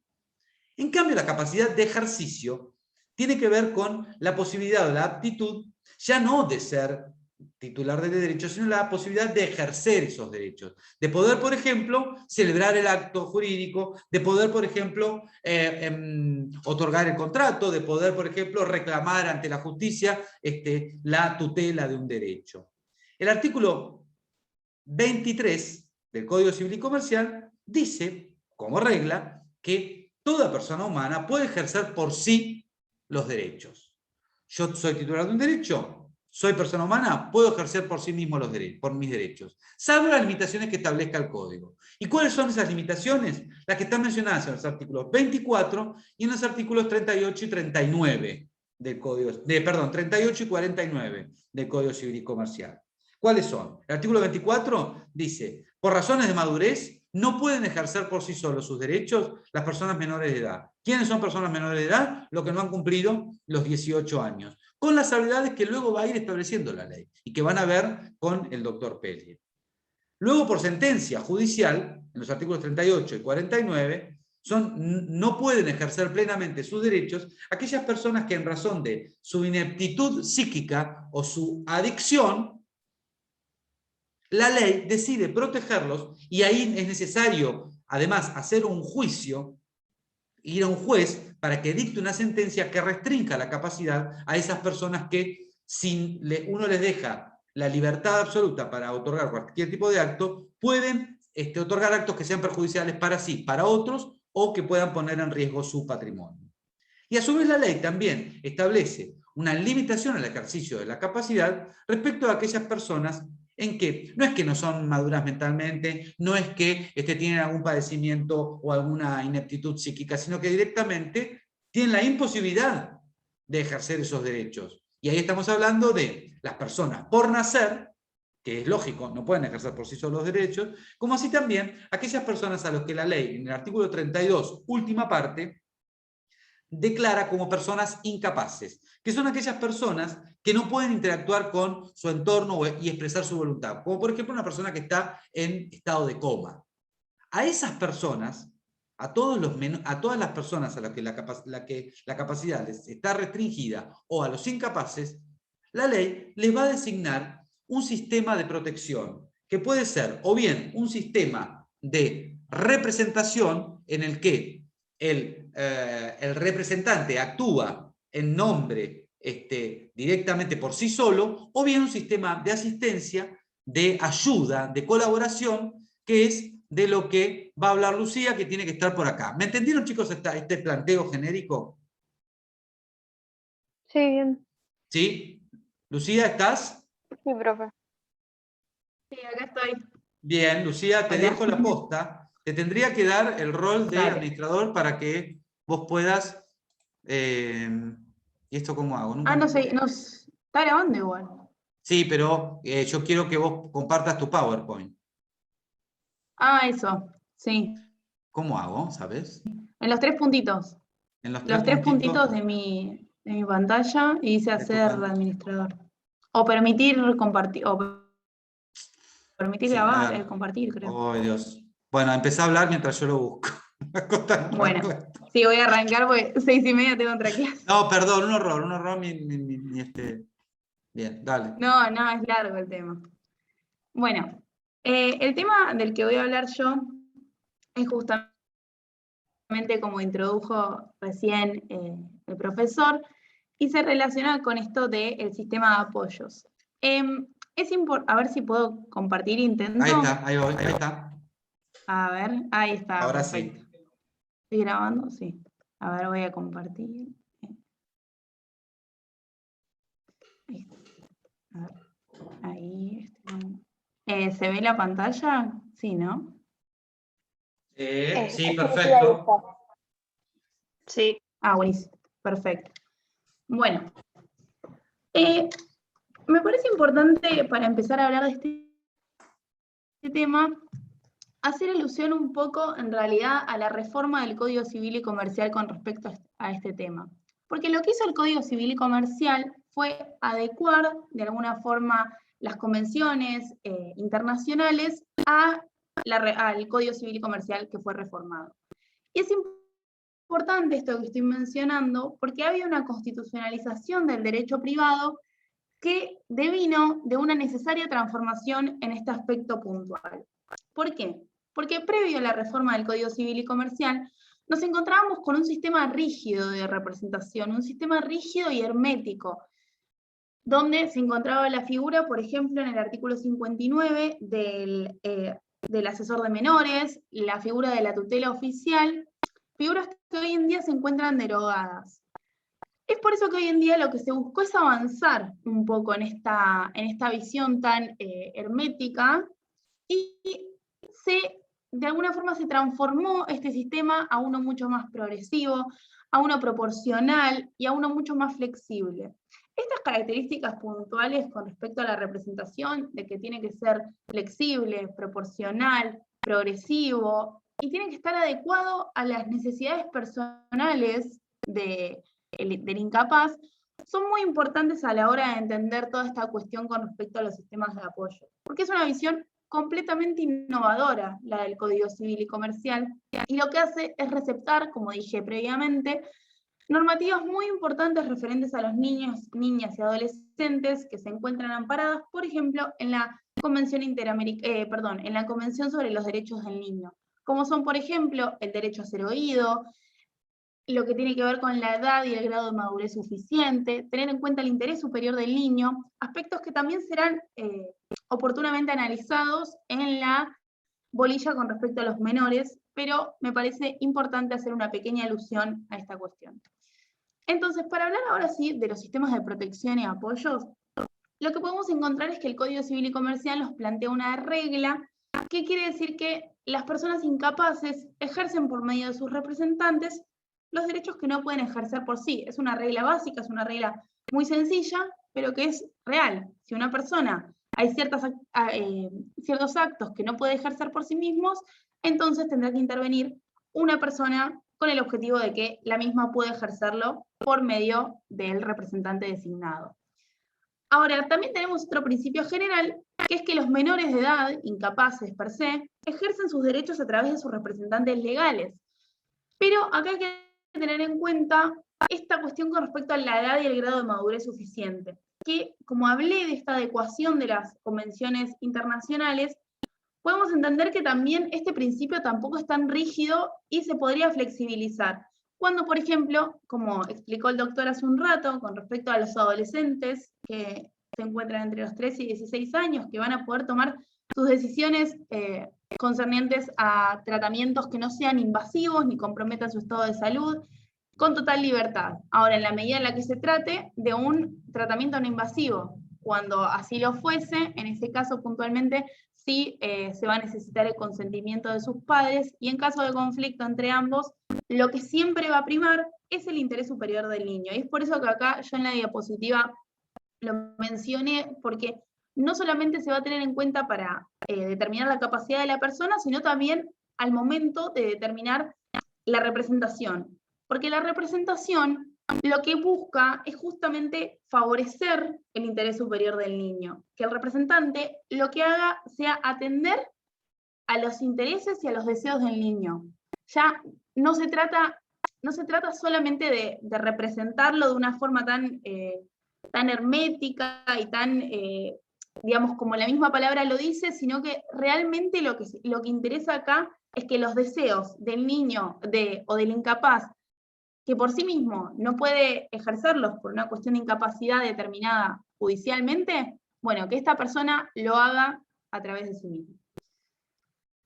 En cambio, la capacidad de ejercicio tiene que ver con la posibilidad o la aptitud, ya no de ser titular de derechos, sino la posibilidad de ejercer esos derechos. De poder, por ejemplo, celebrar el acto jurídico, de poder, por ejemplo, otorgar el contrato, de poder, por ejemplo, reclamar ante la justicia la tutela de un derecho. El artículo 23 del Código Civil y Comercial dice, como regla, que toda persona humana puede ejercer por sí los derechos. Yo soy titular de un derecho, soy persona humana, puedo ejercer por sí mismo por mis derechos, salvo las limitaciones que establezca el Código. ¿Y cuáles son esas limitaciones? Las que están mencionadas en los artículos 24 y en los artículos 38 y 39 del Código, 38 y 49 del Código Civil y Comercial. ¿Cuáles son? El artículo 24 dice, por razones de madurez, no pueden ejercer por sí solos sus derechos las personas menores de edad. ¿Quiénes son personas menores de edad? Los que no han cumplido los 18 años. Con las salvedades que luego va a ir estableciendo la ley y que van a ver con el doctor Pellier. Luego, por sentencia judicial, en los artículos 38 y 49, no pueden ejercer plenamente sus derechos aquellas personas que en razón de su ineptitud psíquica o su adicción, la ley decide protegerlos y ahí es necesario, además, hacer un juicio, ir a un juez para que dicte una sentencia que restrinja la capacidad a esas personas que, si uno les deja la libertad absoluta para otorgar cualquier tipo de acto, pueden otorgar actos que sean perjudiciales para sí, para otros, o que puedan poner en riesgo su patrimonio. Y a su vez la ley también establece una limitación al ejercicio de la capacidad respecto a aquellas personas en que no es que no son maduras mentalmente, no es que tienen algún padecimiento o alguna ineptitud psíquica, sino que directamente tienen la imposibilidad de ejercer esos derechos. Y ahí estamos hablando de las personas por nacer, que es lógico, no pueden ejercer por sí solos los derechos, como así también aquellas personas a las que la ley, en el artículo 32, última parte, declara como personas incapaces, que son aquellas personas que no pueden interactuar con su entorno y expresar su voluntad, como por ejemplo una persona que está en estado de coma. A esas personas, a todas las personas a las que la capacidad les está restringida, o a los incapaces, la ley les va a designar un sistema de protección, que puede ser o bien un sistema de representación en el que el representante actúa en nombre directamente por sí solo, o bien un sistema de asistencia, de ayuda, de colaboración, que es de lo que va a hablar Lucía, que tiene que estar por acá. ¿Me entendieron, chicos, este planteo genérico? Sí, bien. ¿Sí? Lucía, ¿estás? Sí, profe. Sí, acá estoy. Bien, Lucía, te dejo la posta. Te tendría que dar el rol de administrador para que vos puedas... ¿Y esto cómo hago? No sé, está grabando igual. Sí, pero yo quiero que vos compartas tu PowerPoint. Eso, sí. ¿Cómo hago, sabes? En los tres puntitos. En los tres puntitos de mi pantalla y dice hacer administrador. O permitir compartir, o permitir grabar, compartir, creo. Oh, Dios. Bueno, empecé a hablar mientras yo lo busco. Bueno, sí, voy a arrancar porque 6:30 tengo otra clase. No, perdón, un horror. Bien, dale. No, es largo el tema. Bueno, el tema del que voy a hablar yo es justamente como introdujo recién el profesor, y se relaciona con esto del sistema de apoyos. A ver si puedo compartir, intento. Ahí está. A ver, ahí está. Ahora perfecto. sí. ¿Estoy grabando? Sí. A ver, voy a compartir. A ver, ahí. ¿Se ve la pantalla? Sí, ¿no? Sí, perfecto. Sí. Ah, buenísimo. Perfecto. Bueno. Me parece importante, para empezar a hablar de este tema, hacer alusión un poco, en realidad, a la reforma del Código Civil y Comercial con respecto a este tema. Porque lo que hizo el Código Civil y Comercial fue adecuar, de alguna forma, las convenciones internacionales al Código Civil y Comercial que fue reformado. Y es importante esto que estoy mencionando, porque había una constitucionalización del derecho privado que devino de una necesaria transformación en este aspecto puntual. ¿Por qué? Porque previo a la reforma del Código Civil y Comercial, nos encontrábamos con un sistema rígido de representación, un sistema rígido y hermético, donde se encontraba la figura, por ejemplo, en el artículo 59 del asesor de menores, la figura de la tutela oficial, figuras que hoy en día se encuentran derogadas. Es por eso que hoy en día lo que se buscó es avanzar un poco en esta visión tan hermética, y de alguna forma se transformó este sistema a uno mucho más progresivo, a uno proporcional y a uno mucho más flexible. Estas características puntuales con respecto a la representación, de que tiene que ser flexible, proporcional, progresivo, y tiene que estar adecuado a las necesidades personales del incapaz, son muy importantes a la hora de entender toda esta cuestión con respecto a los sistemas de apoyo, porque es una visión completamente innovadora, la del Código Civil y Comercial, y lo que hace es receptar, como dije previamente, normativas muy importantes referentes a los niños, niñas y adolescentes que se encuentran amparadas, por ejemplo, en la Convención en la Convención sobre los Derechos del Niño, como son, por ejemplo, el derecho a ser oído, lo que tiene que ver con la edad y el grado de madurez suficiente, tener en cuenta el interés superior del niño, aspectos que también serán oportunamente analizados en la bolilla con respecto a los menores, pero me parece importante hacer una pequeña alusión a esta cuestión. Entonces, para hablar ahora sí de los sistemas de protección y apoyos, lo que podemos encontrar es que el Código Civil y Comercial nos plantea una regla que quiere decir que las personas incapaces ejercen por medio de sus representantes los derechos que no pueden ejercer por sí. Es una regla básica, es una regla muy sencilla, pero que es real. Si una persona, hay ciertos actos que no puede ejercer por sí mismos, entonces tendrá que intervenir una persona con el objetivo de que la misma pueda ejercerlo por medio del representante designado. Ahora, también tenemos otro principio general, que es que los menores de edad, incapaces per se, ejercen sus derechos a través de sus representantes legales. Pero acá hay que tener en cuenta esta cuestión con respecto a la edad y el grado de madurez suficiente, que como hablé de esta adecuación de las convenciones internacionales, podemos entender que también este principio tampoco es tan rígido y se podría flexibilizar. Cuando, por ejemplo, como explicó el doctor hace un rato, con respecto a los adolescentes que se encuentran entre los 13 y 16 años, que van a poder tomar sus decisiones concernientes a tratamientos que no sean invasivos ni comprometan su estado de salud, con total libertad. Ahora, en la medida en la que se trate de un tratamiento no invasivo, cuando así lo fuese, en ese caso puntualmente sí se va a necesitar el consentimiento de sus padres, y en caso de conflicto entre ambos, lo que siempre va a primar es el interés superior del niño. Y es por eso que acá yo en la diapositiva lo mencioné, porque no solamente se va a tener en cuenta para determinar la capacidad de la persona, sino también al momento de determinar la representación. Porque la representación lo que busca es justamente favorecer el interés superior del niño. Que el representante lo que haga sea atender a los intereses y a los deseos del niño. Ya no se trata solamente de representarlo de una forma tan hermética y tan, digamos, como la misma palabra lo dice, sino que realmente lo que interesa acá es que los deseos del niño o del incapaz, que por sí mismo no puede ejercerlos por una cuestión de incapacidad determinada judicialmente, bueno, que esta persona lo haga a través de sí mismo.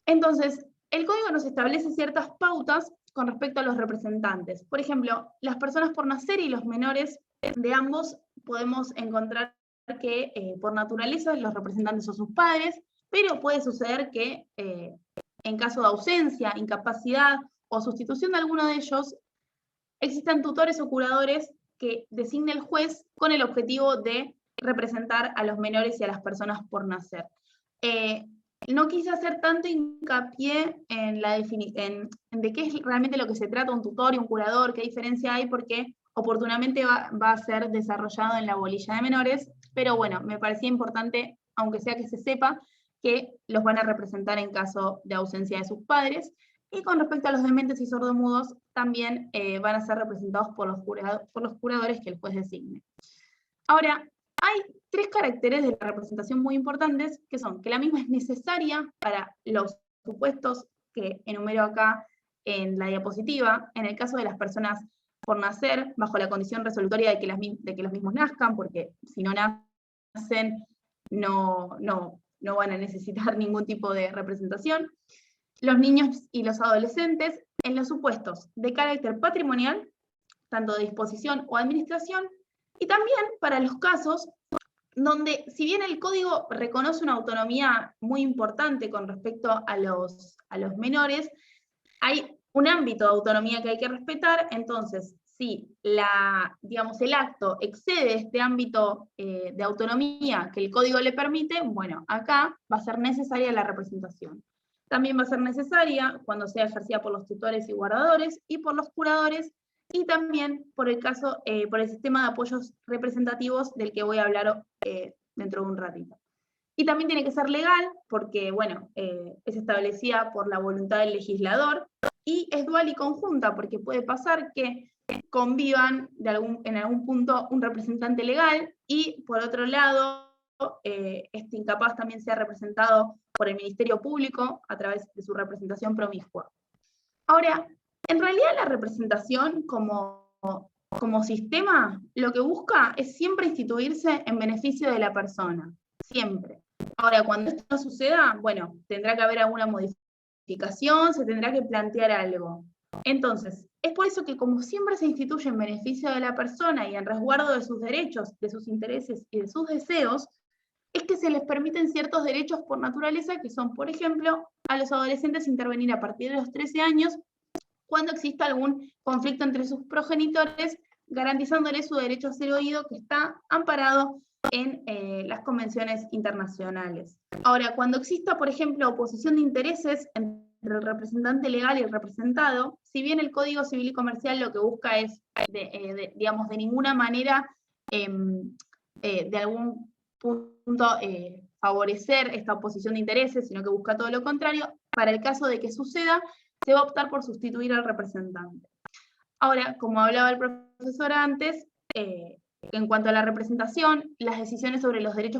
Entonces, el código nos establece ciertas pautas con respecto a los representantes. Por ejemplo, las personas por nacer y los menores de ambos podemos encontrar que por naturaleza los representantes son sus padres, pero puede suceder que en caso de ausencia, incapacidad o sustitución de alguno de ellos, existan tutores o curadores que designe el juez con el objetivo de representar a los menores y a las personas por nacer. No quise hacer tanto hincapié en de qué es realmente lo que se trata un tutor y un curador, qué diferencia hay, porque oportunamente va a ser desarrollado en la bolilla de menores, pero bueno, me parecía importante, aunque sea que se sepa, que los van a representar en caso de ausencia de sus padres. Y con respecto a los dementes y sordomudos, también van a ser representados por los curadores que el juez designe. Ahora, hay 3 caracteres de la representación muy importantes, que son que la misma es necesaria para los supuestos que enumero acá en la diapositiva, en el caso de las personas por nacer, bajo la condición resolutoria de que los mismos nazcan, porque si no nacen no van a necesitar ningún tipo de representación. Los niños y los adolescentes en los supuestos de carácter patrimonial, tanto de disposición o administración, y también para los casos donde, si bien el código reconoce una autonomía muy importante con respecto a los menores, hay un ámbito de autonomía que hay que respetar. Entonces, si digamos, el acto excede este ámbito de autonomía que el código le permite, bueno, acá va a ser necesaria la representación. También va a ser necesaria cuando sea ejercida por los tutores y guardadores y por los curadores, y también por el sistema de apoyos representativos del que voy a hablar dentro de un ratito. Y también tiene que ser legal, porque bueno, es establecida por la voluntad del legislador, y es dual y conjunta, porque puede pasar que convivan en algún punto un representante legal, y por otro lado, este incapaz también sea representado por el Ministerio Público a través de su representación promiscua. Ahora, en realidad la representación como sistema lo que busca es siempre instituirse en beneficio de la persona, siempre. Ahora, cuando esto no suceda, bueno, tendrá que haber alguna modificación, se tendrá que plantear algo. Entonces, es por eso que como siempre se instituye en beneficio de la persona y en resguardo de sus derechos, de sus intereses y de sus deseos, es que se les permiten ciertos derechos por naturaleza, que son, por ejemplo, a los adolescentes intervenir a partir de los 13 años, cuando exista algún conflicto entre sus progenitores, garantizándoles su derecho a ser oído, que está amparado en las convenciones internacionales. Ahora, cuando exista, por ejemplo, oposición de intereses entre el representante legal y el representado, si bien el Código Civil y Comercial lo que busca es, digamos, de ninguna manera, de algún punto, favorecer esta oposición de intereses, sino que busca todo lo contrario, para el caso de que suceda, se va a optar por sustituir al representante. Ahora, como hablaba el profesor antes, en cuanto a la representación, las decisiones sobre los derechos